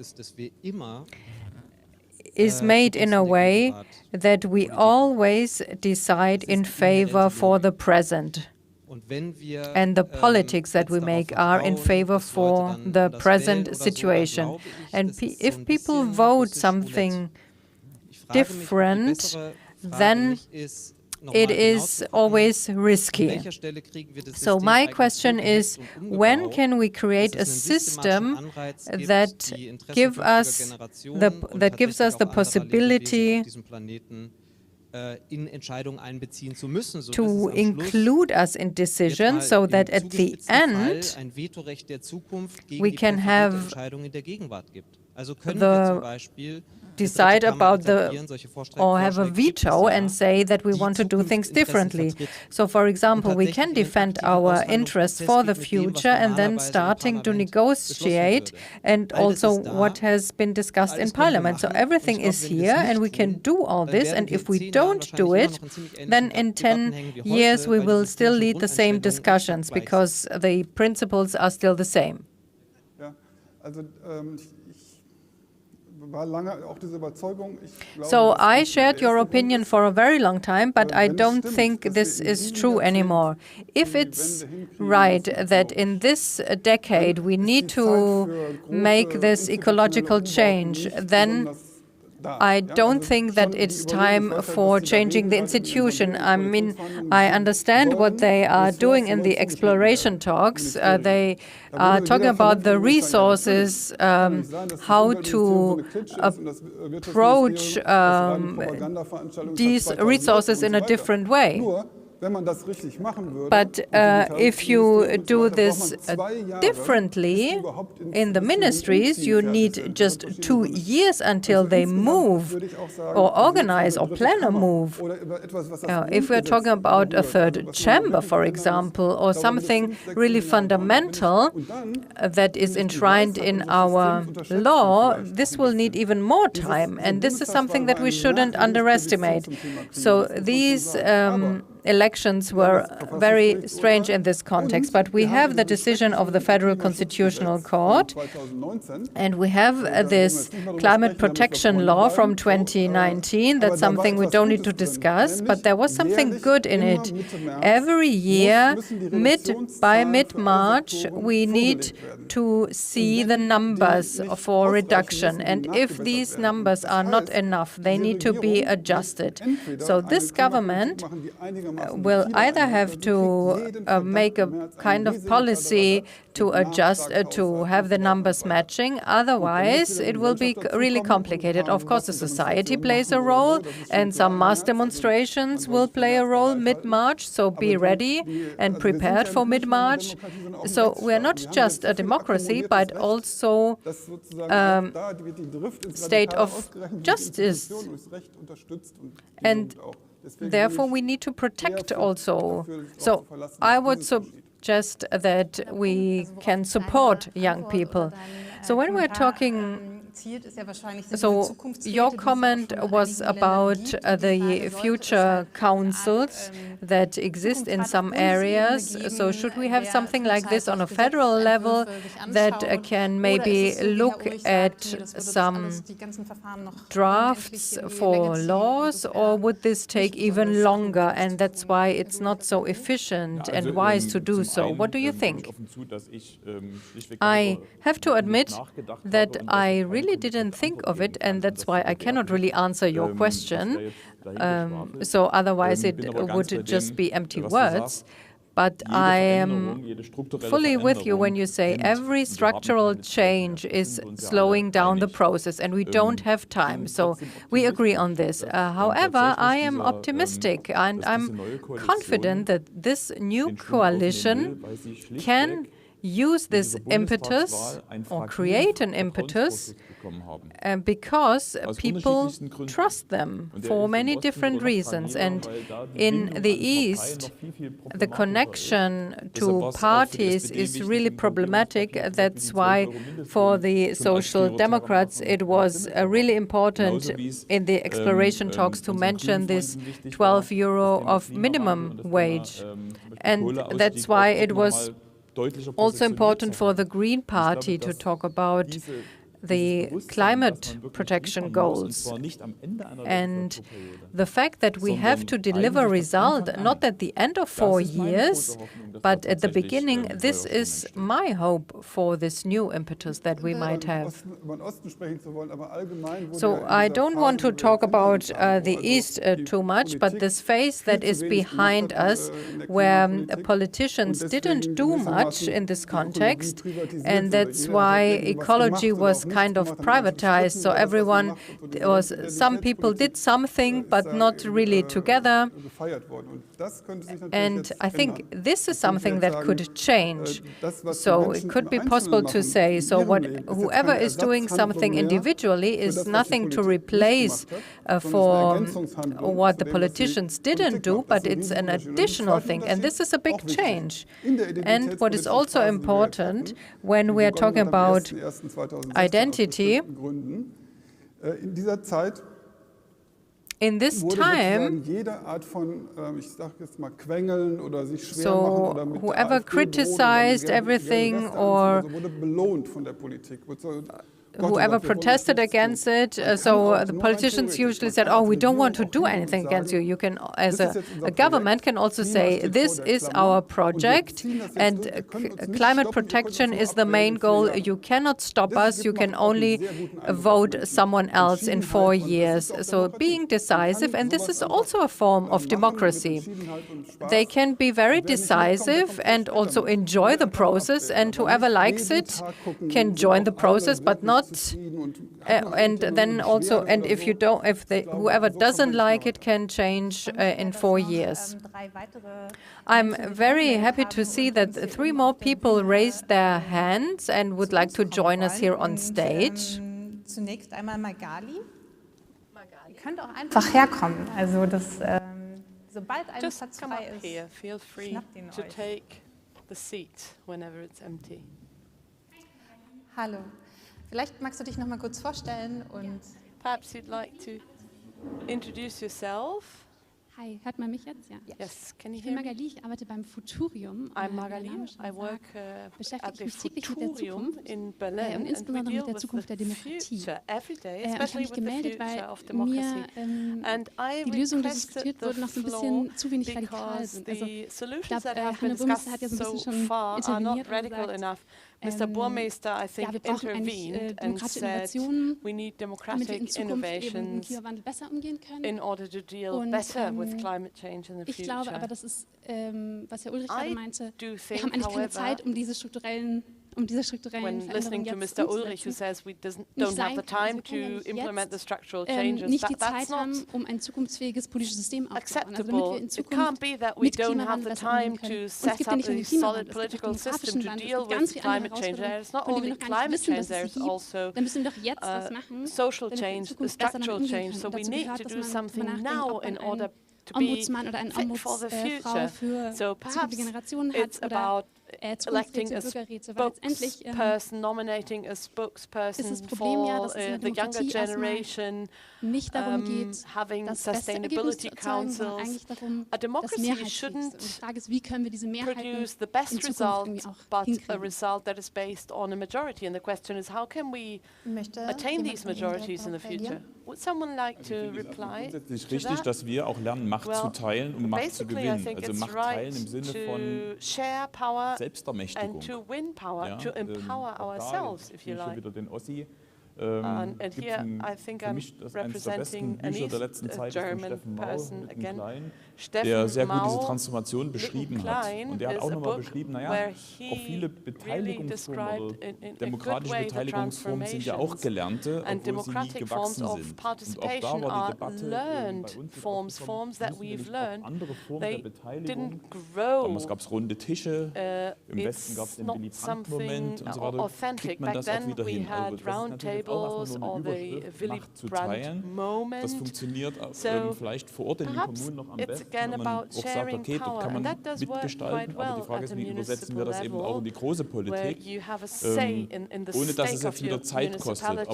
is made in a way that we always decide in favor for the present. And the politics that we make are in favor for the present situation. And if people vote something different, then it is always risky. So my question is, when can we create a system that gives us the possibility to include us in decisions, so that at the end we can have decide about or have a veto and say that we want to do things differently. So, for example, we can defend our interests for the future and then starting to negotiate and also what has been discussed in Parliament. So everything is here and we can do all this, and if we don't do it, then in 10 years we will still lead the same discussions because the principles are still the same. So I shared your opinion for a very long time, but I don't think this is true anymore. If it's right that in this decade we need to make this ecological change, then I don't think that it's time for changing the institution. I mean, I understand what they are doing in the exploration talks. They are talking about the resources, how to approach these resources in a different way. But if you do this differently in the ministries, you need just 2 years until they move or organize or plan a move. If we're talking about a third chamber, for example, or something really fundamental that is enshrined in our law, this will need even more time. And this is something that we shouldn't underestimate. So these elections were very strange in this context, but we have the decision of the Federal Constitutional Court, and we have this climate protection law from 2019. That's something we don't need to discuss, but there was something good in it. Every year, by mid-March, we need to see the numbers for reduction, and if these numbers are not enough, they need to be adjusted. So this government will either have to make a kind of policy to adjust, to have the numbers matching. Otherwise, it will be really complicated. Of course, the society plays a role, and some mass demonstrations will play a role mid-March, so be ready and prepared for mid-March. So we're not just a democracy, but also state of justice. And therefore, we need to protect also. So I would suggest that we can support young people. So when we're talking, so your comment was about the future councils that exist in some areas. So should we have something like this on a federal level that can maybe look at some drafts for laws, or would this take even longer, and that's why it's not so efficient and wise to do so? What do you think? I have to admit that I really didn't think of it, and that's why I cannot really answer your question. So otherwise it would just be empty words. But I am fully with you when you say every structural change is slowing down the process, and we don't have time. So we agree on this. However, I am optimistic, and I'm confident that this new coalition can use this impetus or create an impetus because people trust them for many different reasons. And in the East, the connection to parties is really problematic. That's why for the Social Democrats it was really important in the exploration talks to mention this 12 euro of minimum wage. And that's why it was also important for the Green Party to talk about the climate protection goals. And the fact that we have to deliver a result, not at the end of 4 years, but at the beginning, this is my hope for this new impetus that we might have. So I don't want to talk about the East too much, but this phase that is behind us, where politicians didn't do much in this context, and that's why ecology was kind of privatized. So everyone was, some people did something, but not really together. And I think this is something that could change. So it could be possible to say, so whoever is doing something individually is nothing to replace for what the politicians didn't do, but it's an additional thing. And this is a big change. And what is also important when we are talking about identity, in this time, so whoever criticized everything or whoever protested against it, so the politicians usually said, oh, we don't want to do anything against you. You can, as a government, can also say, this is our project, and climate protection is the main goal. You cannot stop us. You can only vote someone else in 4 years. So being decisive, and this is also a form of democracy. They can be very decisive and also enjoy the process, and whoever likes it can join the process, but not and then also, and if you don't, whoever doesn't like it can change in 4 years. I'm very happy to see that 3 more people raised their hands and would like to join us here on stage. Zunächst einmal Magali. Ihr könnt auch einfach herkommen. Also das, sobald ein Platz frei ist, here. Feel free to take the seat whenever it's empty. Hallo. Vielleicht magst du dich noch mal kurz vorstellen und perhaps you'd like to introduce yourself. Hi, hört man mich jetzt? Ja. Yes, can you Ich bin Magali, ich arbeite beim Futurium. I'm Magali, I work at the Futurium in Berlin, und insbesondere mit der Zukunft der Demokratie. Every day, Ich habe mich gemeldet, weil mir die Lösungen, die diskutiert wurden, noch so ein bisschen zu wenig radikal sind. Also ich glaube, Hanno Burmester hat ja so ein bisschen schon interveniert und gesagt, Mr. Burmester, I think, wir brauchen intervened and said we need democratic innovations in order to deal better with climate change in the future. Ich glaube aber, das ist, was Herr Ulrich gerade meinte, wir haben eigentlich keine Zeit, um diese strukturellen when listening to Mr. Ulrich, who says we don't have the time to implement the structural changes, nicht die that's Zeit haben, um ein zukunftsfähiges politisches System aufzubauen. Also acceptable. damit wir in It can't be that we mit don't have Klimawandel the besser time umgehen können. to set up a solid political system to deal with climate change. There's not only climate change, there's also dann müssen wir doch jetzt was machen, social change, structural change. So we need to do something now in order to be fit for the future. So perhaps it's about electing a spokesperson, nominating a spokesperson for the younger generation, having sustainability councils. A democracy shouldn't produce the best result, but a result that is based on a majority. And the question is, how can we attain these majorities in the future? Would someone like to reply? Es ist richtig, dass wir auch lernen, Macht zu teilen und Macht zu gewinnen. Also Macht teilen im Sinne von Selbstermächtigung. To win power, to empower ourselves, if you like. Wieder den Ossi. And here I think I'm representing an East German person again. Der sehr gut diese Transformation beschrieben hat. Und der hat auch nochmal beschrieben, naja, auch viele Beteiligungsformen oder demokratische Beteiligungsformen sind ja auch gelernte, obwohl sie nie gewachsen sind. Und auch da war die Debatte bei uns forms that we've learned, andere Formen der Beteiligung. grow. Damals gab es runde Tische, im Westen gab es den Militantmoment und so weiter. Kriegt man das auch wieder hin? Also das ist natürlich symbols or the Willy Brandt moment. Das funktioniert vielleicht vor Ort in den Kommunen noch am besten, wenn man auch sagt, okay, dort kann man mitgestalten, aber die Frage ist, wie übersetzen wir das eben auch in die große Politik, ohne dass es jetzt wieder Zeit kostet. Aber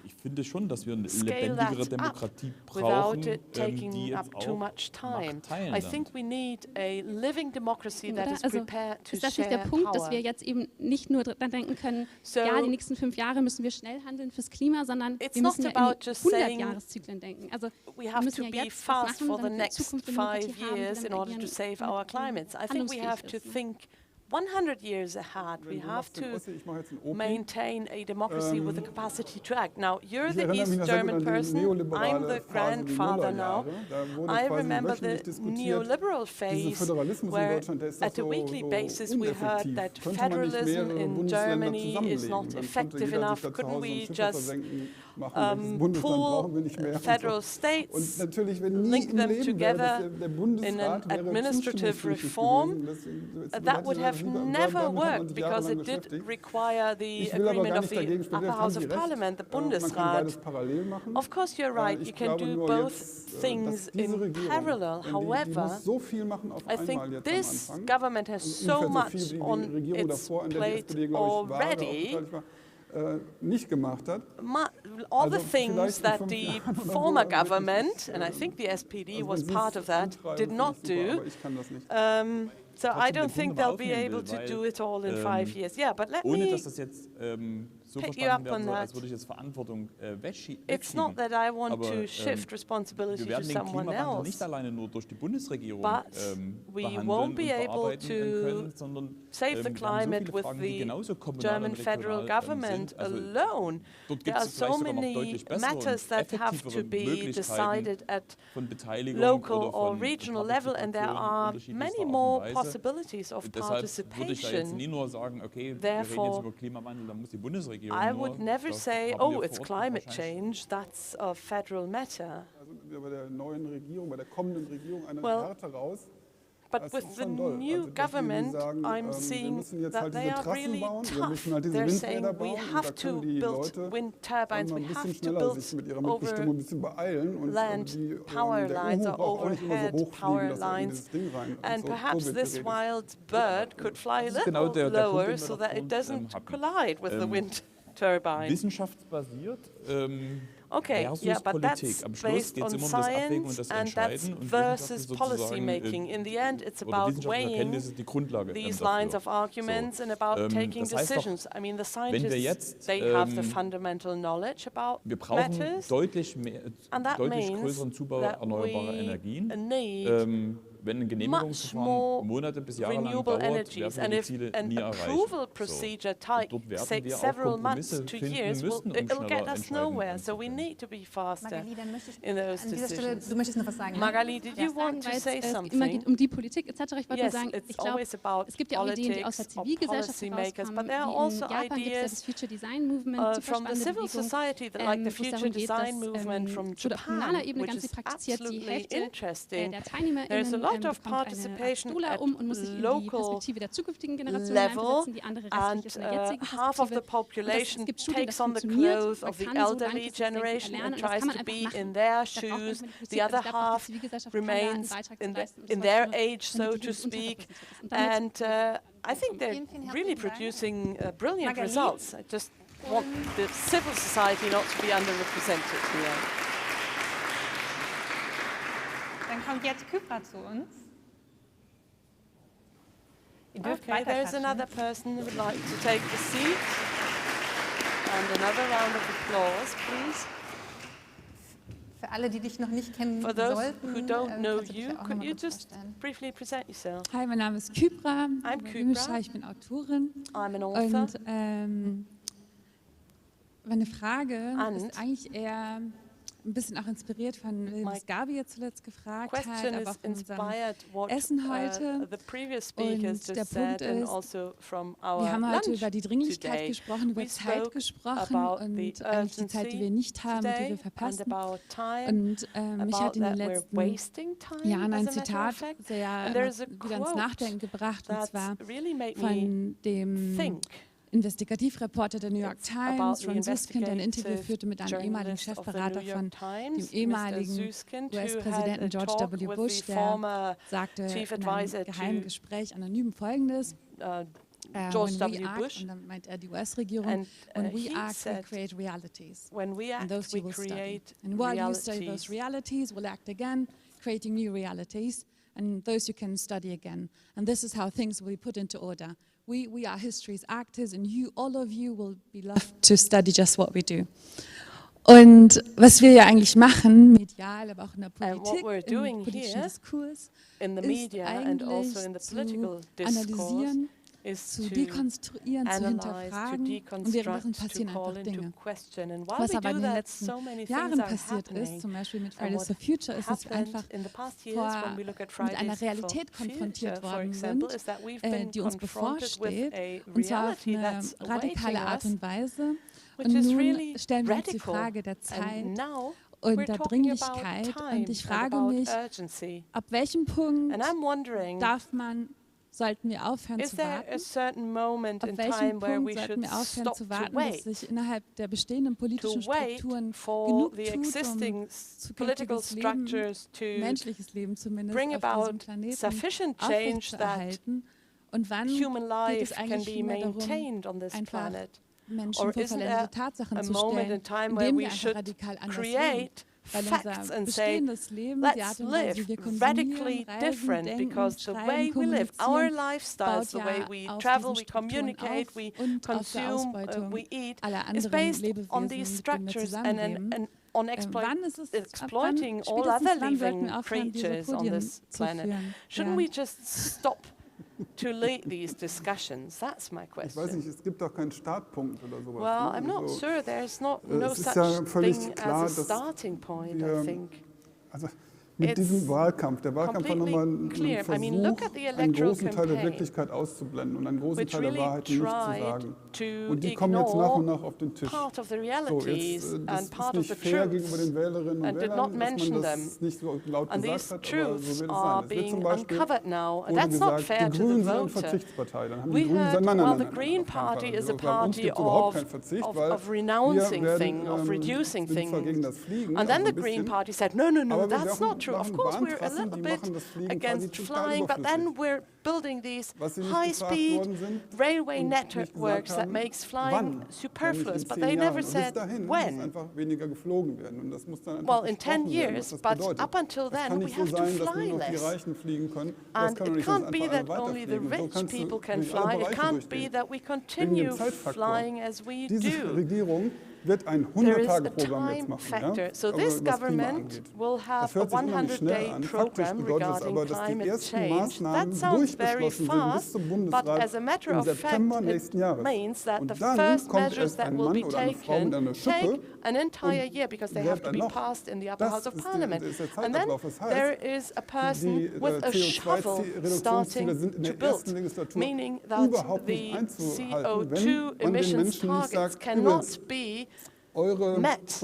ich finde schon, dass wir eine lebendigere Demokratie brauchen, die jetzt auch Macht teilen. Ist das nicht der Punkt, dass wir jetzt eben nicht nur daran denken können, ja, die nächsten 5 Jahre müssen wir schnell handeln fürs Klima, sondern wir müssen ja in 100-Jahreszyklen denken. Also wir müssen ja jetzt was machen, damit wir in Zukunft Demokratie haben, I think we have to think 100 years ahead. We have to maintain a democracy with the capacity to act. Now, you're the East German person, I'm the grandfather now. I remember the neoliberal phase where at a weekly basis we heard that federalism in Germany is not effective enough. Couldn't we just pool federal states, link them together in an administrative reform? That would have never worked because it did require the agreement of the upper house of parliament, the Bundesrat. Of course, you're right, you can do both things in parallel. However, I think this government has so much on its plate already. All the things that the former government, and I think the SPD was part of that, did not do. So I don't think they'll be able to do it all in 5 years. Yeah, but let me pick you up on that. It's not that I want to shift responsibility to someone else, but we won't be able to save the climate with the German federal government alone. There are so many matters that have to be decided at local or regional level, and there are many more possibilities of participation. Therefore, I would never say, oh, it's climate change, that's a federal matter. Well, but with the new government, I'm seeing that they are really tough. They're saying we have to build wind turbines, we have to build overland power lines or overhead power lines. And perhaps this wild bird could fly a little lower so that it doesn't collide with the wind turbine. Wissenschaftsbasiert. Okay, yeah, but that's based on science and that's versus policy making. In the end, it's about weighing these lines of arguments and about taking decisions. I mean, the scientists, they have the fundamental knowledge about matters, and that means that we need much more renewable energies, and if an approval procedure takes several months to years, it'll get us nowhere. So we need to be faster in those decisions. Magali, did you want to say something? Immer geht die Politik etc. Ich wollte nur sagen, ich glaube, es gibt ja auch Ideen, die aus der Zivilgesellschaft herauskommen. In Japan gibt es das Future Design Movement, super spannende Bewegung, wo es darum geht, dass auf kommunaler Ebene ganz viel praktiziert, die Hälfte der TeilnehmerInnen bekommt eine Stola und muss sich in die Perspektive der zukünftigen Generation einsetzen, die andere restlich ist in der jetzigen Perspektive. Es gibt Studien, das funktioniert, man kann so langfristig denken erlernen und das kann man einfach machen. The other half remains in their age, so to speak, and I think they're really producing brilliant results. I just want the civil society not to be underrepresented here. Dann kommt jetzt Kypra zu uns. Okay, there's another person who would like to take the seat. And another round of applause, please. Für alle, die dich noch nicht kennen For those sollten, who don't know you, could you just briefly present yourself? Hi, mein Name ist Kypra. I'm Kypra. Ich bin Autorin. I'm an author. Und meine Frage ist eigentlich eher ein bisschen auch inspiriert von was Gabi jetzt zuletzt gefragt hat, aber auch von unserem Essen heute. Und der Punkt ist, wir haben heute über die Dringlichkeit gesprochen, über Zeit gesprochen und eigentlich die Zeit, die wir nicht haben, die wir verpassen. Und mich hat in den letzten Jahren ein Zitat sehr wieder ins Nachdenken gebracht, und zwar von dem Investigativreporter der New York Times, Ron Suskind, der ein Interview führte mit einem ehemaligen Chefberater von dem ehemaligen US-Präsidenten George W. Bush, der sagte in einem geheimen Gespräch anonym Folgendes: George W. Bush. Und dann meint er die US-Regierung, when we act, we create realities. When we act, we create and while you study those realities, we'll act again, creating new realities, and those you can study again. And this is how things will be put into order. We are history's actors, and you, all of you, will be left to study just what we do. Und was wir ja eigentlich machen, medial, aber auch in der Politik, im politischen Diskurs, in the media and also in the political discourse, zu dekonstruieren, zu hinterfragen, und währenddessen passieren einfach Dinge. Was aber in den letzten Jahren passiert ist, zum Beispiel mit Fridays for Future, ist, dass wir einfach mit einer Realität konfrontiert worden sind, die uns bevorsteht, und zwar auf eine radikale Art und Weise. Und nun stellen wir uns die Frage der Zeit und der Dringlichkeit, und ich frage mich, ab welchem Punkt sollten wir aufhören zu warten? Ab welchem Punkt sollten wir aufhören zu warten, dass sich innerhalb der bestehenden politischen Strukturen genug tut, um zukünftiges Leben, menschliches Leben zumindest, auf diesem Planeten aufrechtzuerhalten? Und wann geht es eigentlich viel mehr darum, einfach Menschen vor vollendete Tatsachen zu stellen, indem wir einfach radikal anders leben? Weil unser bestehendes Leben, die Art und Weise, wie wir konsumieren, reisen, denken, schreiben, kommunizieren, baut ja auf diesen Strukturen auf und auf der Ausbeutung aller anderen Lebewesen, mit denen wir zusammenleben. Wann ist es, spätestens wann sollten wir aufhören, diese Podien zu führen? Shouldn't we just stop to lead these discussions? That's my question. Ich weiß nicht, es gibt doch keinen Startpunkt oder sowas. Well, I'm not sure. There's no such thing as a starting point, I think. Also mit diesem Wahlkampf, der Wahlkampf war nochmal ein Versuch, einen großen Teil der Wirklichkeit auszublenden und einen großen Teil der Wahrheit nicht zu sagen. Und die kommen jetzt nach und nach auf den Tisch. So, jetzt, das ist nicht fair gegenüber den Wählerinnen und Wählern, dass man das nicht so laut gesagt hat, aber so wird es sein. Es wird zum Beispiel wurde gesagt, die Grünen sind eine Verzichtspartei. Dann haben die Grünen gesagt, nein, the Green Party is a party of renouncing things, of reducing things. And then the Green Party said, no, that's not true. Of course, we're a little bit against flying, but then we're building these high-speed railway networks that makes flying superfluous, but they never said when. Well, in 10 years, but up until then, we have to fly less. And it can't be that only the rich people can fly. It can't be that we continue flying as we do. Wird ein 100-Tage-Programm jetzt machen. Ja? So this government will have a 100-day program regarding climate change. That sounds very fast, but as a matter of fact, it means that the first measures that will be taken take an entire year because they have to be passed in the upper house of parliament. And then there is a person with a shovel starting to build, meaning that the CO2 emissions targets cannot be met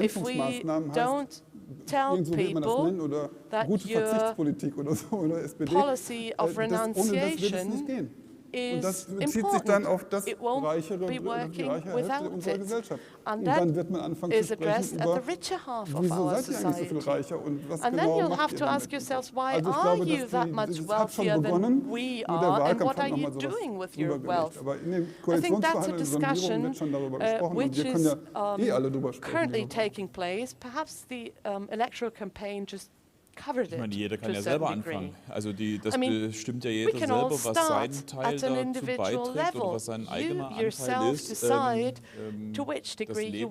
if we don't tell people that your policy of renunciation is important. It won't be working without it. And that is addressed at the richer half of our society. And then you'll have to ask yourselves, why are you that much wealthier than we are, and what are you doing with your wealth? I think that's a discussion which is currently taking place. Perhaps the electoral campaign just Ich meine, jeder kann ja selber anfangen. Also das bestimmt ja jeder selber, was seinen Teil dazu beiträgt oder was sein eigener Anteil ist, das Leben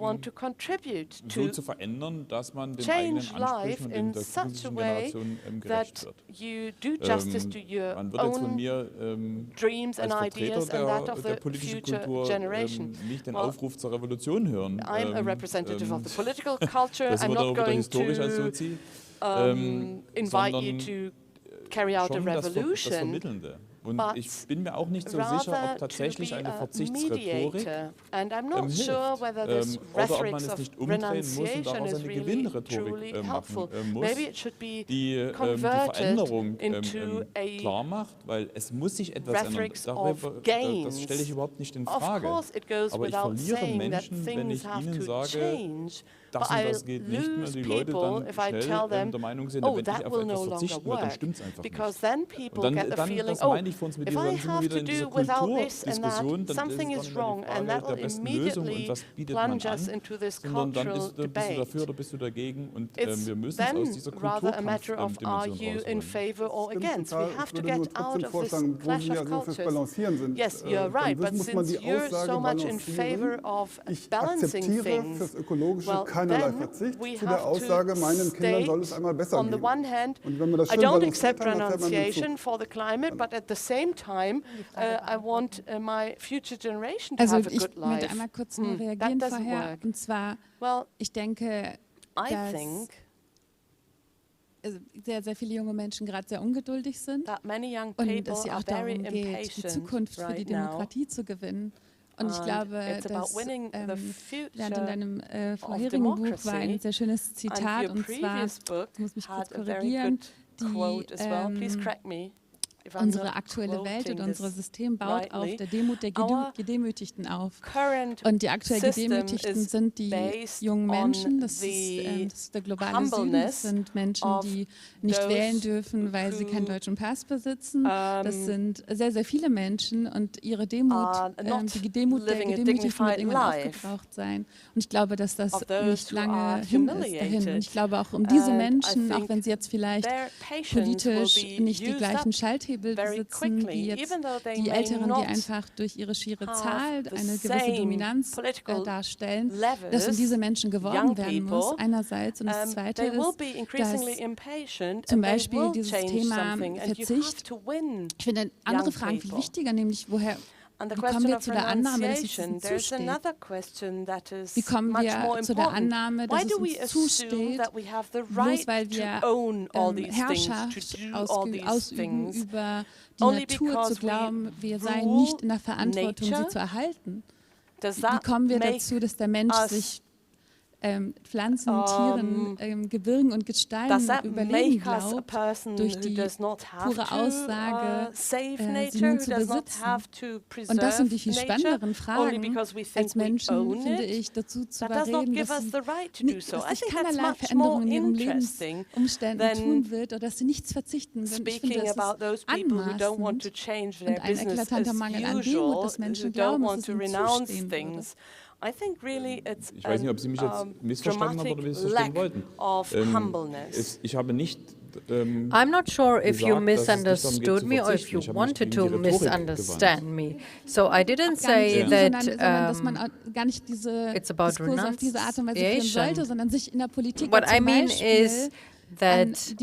so zu verändern, dass man den eigenen Ansprüchen und den der künftigen Generation gerecht wird. Man wird jetzt von mir als Vertreter der politischen Kultur nicht den Aufruf zur Revolution hören. Das wird auch wieder historisch als Sozi. Invite you to carry out a revolution. Und ich bin mir auch nicht so sicher, ob tatsächlich eine Verzichtsrhetorik hilft, oder ob man es nicht umdrehen muss und daraus eine Gewinnrhetorik machen muss, die Veränderung klar macht, weil es muss sich etwas ändern. Das stelle ich überhaupt nicht in Frage. Aber ich verliere Menschen, wenn ich ihnen sage, das und das geht nicht mehr, die Leute dann schnell der Meinung sind, wenn ich auf etwas verzichten will, dann stimmt es einfach nicht. Und dann, das meine ich vor uns mit dieser, dann sind wir wieder in dieser Kulturdiskussion, dann ist es gar nicht mehr die Frage der besten Lösung und was bietet man an, sondern dann bist du dafür oder bist du dagegen und wir müssen es aus dieser Kulturkampfdimension rausholen. Ich würde nur trotzdem vorschlagen, wo Sie ja so fürs Balancieren sind, dann muss man die Aussage balancieren, ich akzeptiere fürs Ökologische keinerlei Verzicht, zu der Aussage, meinen Kindern soll es einmal besser gehen. Und wenn man das schön balanciert kann, dann fährt man den Zug. Also ich möchte einmal kurz nur reagieren vorher. Und zwar, ich denke, dass sehr, sehr viele junge Menschen gerade sehr ungeduldig sind und es ja auch darum geht, die Zukunft für die Demokratie zu gewinnen. Und ich glaube, dass Bernd, in deinem vorherigen Buch war ein sehr schönes Zitat, und zwar, ich muss mich kurz korrigieren, unsere aktuelle Welt und unser System baut auf der Demut der Gedemütigten auf. Und die aktuell Gedemütigten sind die jungen Menschen, das ist der globale Süden, das sind Menschen, die nicht wählen dürfen, weil sie keinen deutschen Pass besitzen. Das sind sehr, sehr viele Menschen und ihre Demut, die Demut der Gedemütigten wird irgendwann aufgebraucht sein. Und ich glaube, dass das nicht lange hin ist dahin. Und ich glaube auch diese Menschen, auch wenn sie jetzt vielleicht politisch nicht die gleichen Schalthebel besitzen, wie jetzt die Älteren, die einfach durch ihre schiere Zahl eine gewisse Dominanz darstellen, dass um diese Menschen geworben werden muss, einerseits. Und das Zweite ist, dass zum Beispiel dieses Thema Verzicht, ich finde andere Fragen viel wichtiger, nämlich wie kommen wir zu der Annahme, dass es uns zusteht? Wie kommen wir zu der Annahme, dass es uns zusteht, bloß weil wir Herrschaft ausüben über die Natur, zu glauben, wir seien nicht in der Verantwortung, sie zu erhalten? Wie kommen wir dazu, dass der Mensch sich Pflanzen, Tieren, Gebirgen und Gesteinen Überleben glaubt, durch die pure Aussage, sie nun zu besitzen. Und das sind die viel spannenderen Fragen als Menschen, finde ich, dazu zu überreden, dass sich keinerlei Veränderungen in ihren Lebensumständen tun wird oder dass sie nichts verzichten werden. Ich finde, das ist anmaßend und ein eklatanter Mangel an Demut, dass Menschen glauben, dass es ihnen zustehen würde. Ich weiß nicht, ob Sie mich jetzt missverstanden haben oder wie Sie es verstehen wollten. Ich habe nicht I'm not sure if you misunderstood me or if you wanted to misunderstand me. So I didn't say that it's about renunciation. What I mean is that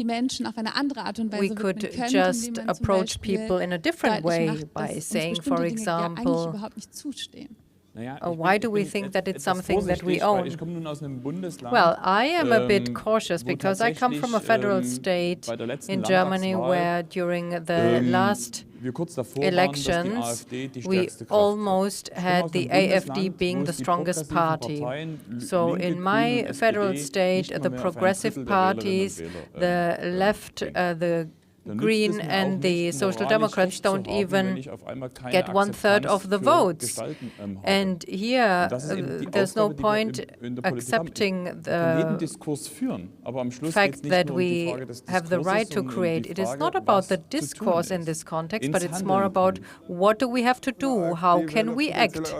we could just approach people in a different way by saying, for example, why do we think that it's something that we own? Well, I am a bit cautious because I come from a federal state in Germany where during the last elections we almost had the AfD being the strongest party. So in my federal state, the progressive parties, the left, the Green and the Social Democrats don't even get 1/3 of the votes. And here, there's no point accepting the fact that we have the right to create. It is not about the discourse in this context, but it's more about what do we have to do, how can we act.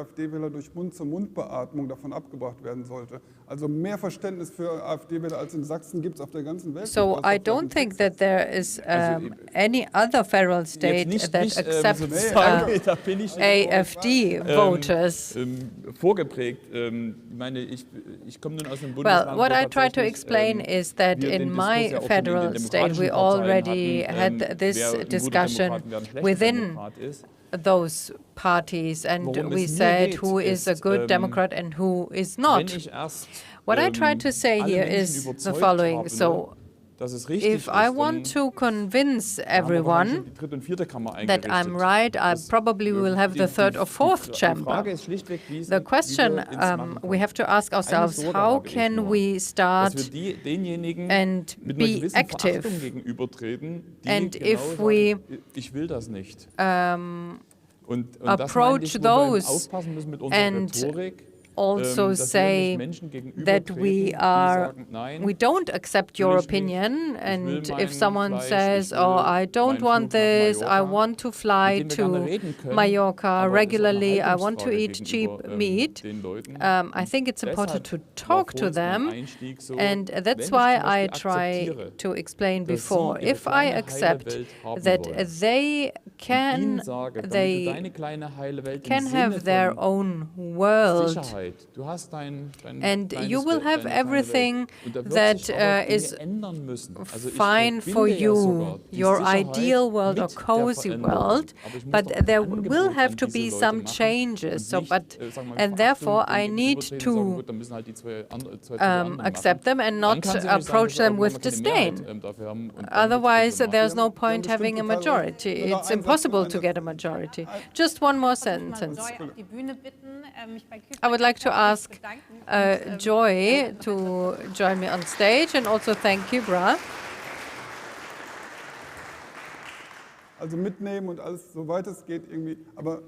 Also mehr Verständnis für AfD-Wähler als in Sachsen gibt es auf der ganzen Welt. So I don't think that there is any other federal state that accepts AfD voters. Vorgeprägt. Ich komme nun aus einem Bundesland. Well, what I try to explain is that in my federal state we already had this discussion within those parties, and we said who is a good Democrat and who is not. What I try to say here is the following. So if I want to convince everyone that I'm right, I probably will have the third or fourth chamber. The question we have to ask ourselves, how can we start and be active? And if we approach those and also say that we don't accept your opinion, and if someone says, oh, I don't want this, I want to fly to Mallorca regularly, I want to eat cheap meat, I think it's important to talk to them, and that's why I try to explain before. If I accept that they can have their own world, and you will have everything that is fine for you, your ideal world or cozy world, but there will have to be some changes. And therefore I need to accept them and not approach them with disdain. Otherwise there's no point having a majority. It's impossible to get a majority. Just one more sentence. I would like to ask Joy to join me on stage, and also thank you, Bra. Also mitnehmen und alles, soweit es geht irgendwie, aber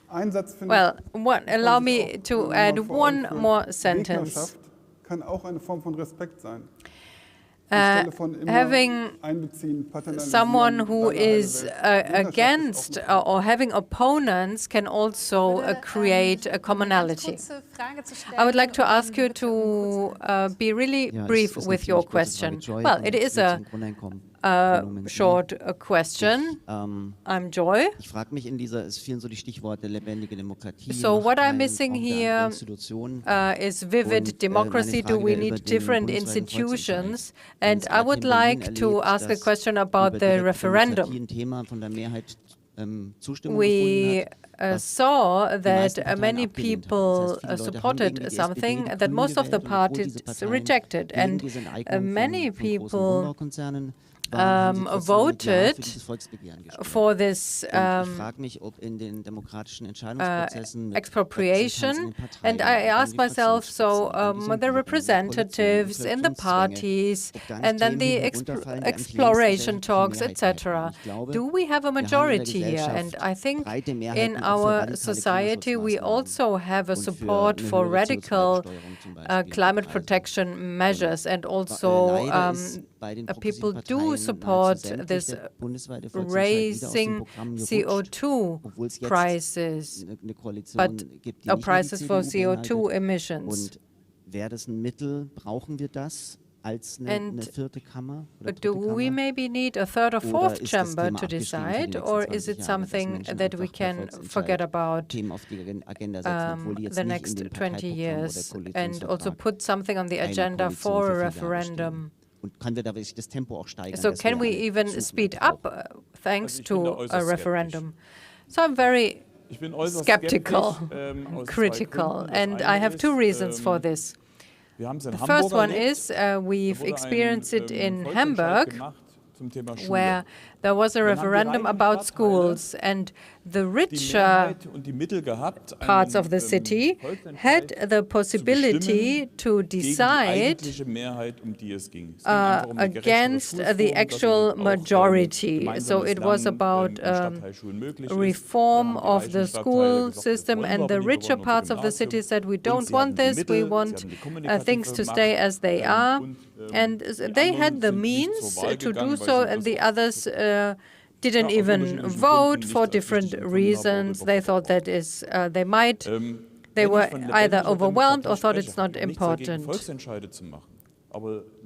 ein Satz finde ich, allow me to add one more sentence. Kann auch eine Form von Respekt sein. Having someone who is against or having opponents can also create a commonality. I would like to ask you to be really brief with your question. Well, it is a short question. I'm Joy. So what I'm missing here is vivid democracy. Do we need different institutions? And I would like to ask a question about the referendum. We saw that many people supported something that most of the parties rejected, and many people voted for this expropriation, and I ask myself, so the representatives in the parties, and then the exploration talks, etc. Do we have a majority here? And I think in our society we also have a support for radical climate protection measures, and also people do support this raising CO2 prices, but prices for CO2 emissions. And do we maybe need a third or fourth chamber to decide, or is it something that we can forget about the next 20 years and also put something on the agenda for a referendum? So can we even speed up thanks to a referendum? So I'm very skeptical, critical, and I have two reasons for this. The first one is we've experienced it in Hamburg, where there was a referendum about schools, and the richer parts of the city had the possibility to decide against the actual majority. So it was about reform of the school system, and the richer parts of the city said, we don't want this, we want things to stay as they are. And they had the means to do so, and the others didn't even vote for different reasons. They thought that they were either overwhelmed or thought it's not important.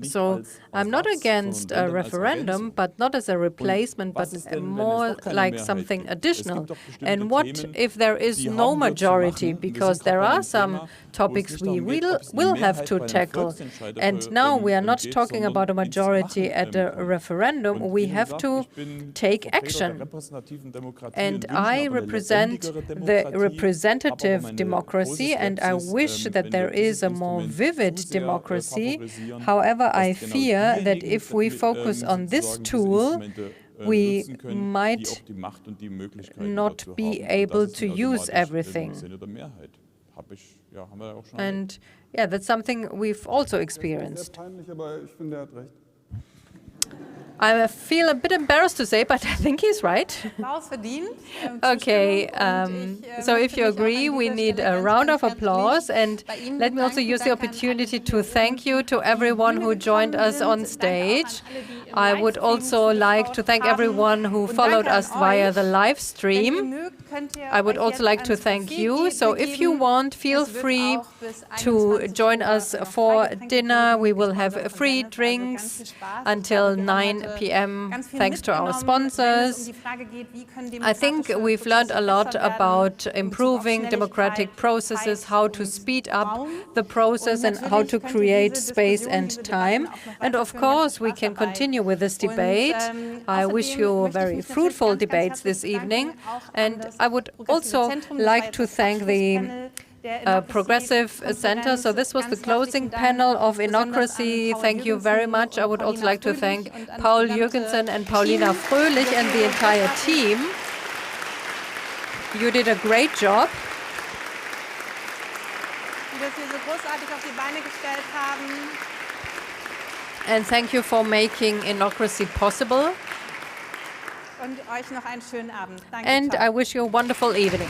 So I'm not against a referendum, but not as a replacement, but more like something additional. And what if there is no majority? Because there are some topics we will have to tackle. And now we are not talking about a majority at a referendum. We have to take action. And I represent the representative democracy, and I wish that there is a more vivid democracy However, I fear that if we focus on this tool, we might not be able to use everything. And yeah, that's something we've also experienced. I feel a bit embarrassed to say, but I think he's right. Okay, so if you agree, we need a round of applause. And let me also use the opportunity to thank you to everyone who joined us on stage. I would also like to thank everyone who followed us via the live stream. I would also like to thank you. So if you want, feel free to join us for dinner. We will have free drinks until 9 p.m. thanks to our sponsors. I think we've learned a lot about improving democratic processes, how to speed up the process and how to create space and time. And of course, we can continue with this debate. I wish you very fruitful debates this evening. And I would also like to thank the Progressive Center. So this was the closing panel of Innocracy. Thank you very much. I would also like to thank Paul Jürgensen and Paulina Fröhlich and the entire team. You did a great job. And thank you for making Innocracy possible. And I wish you a wonderful evening.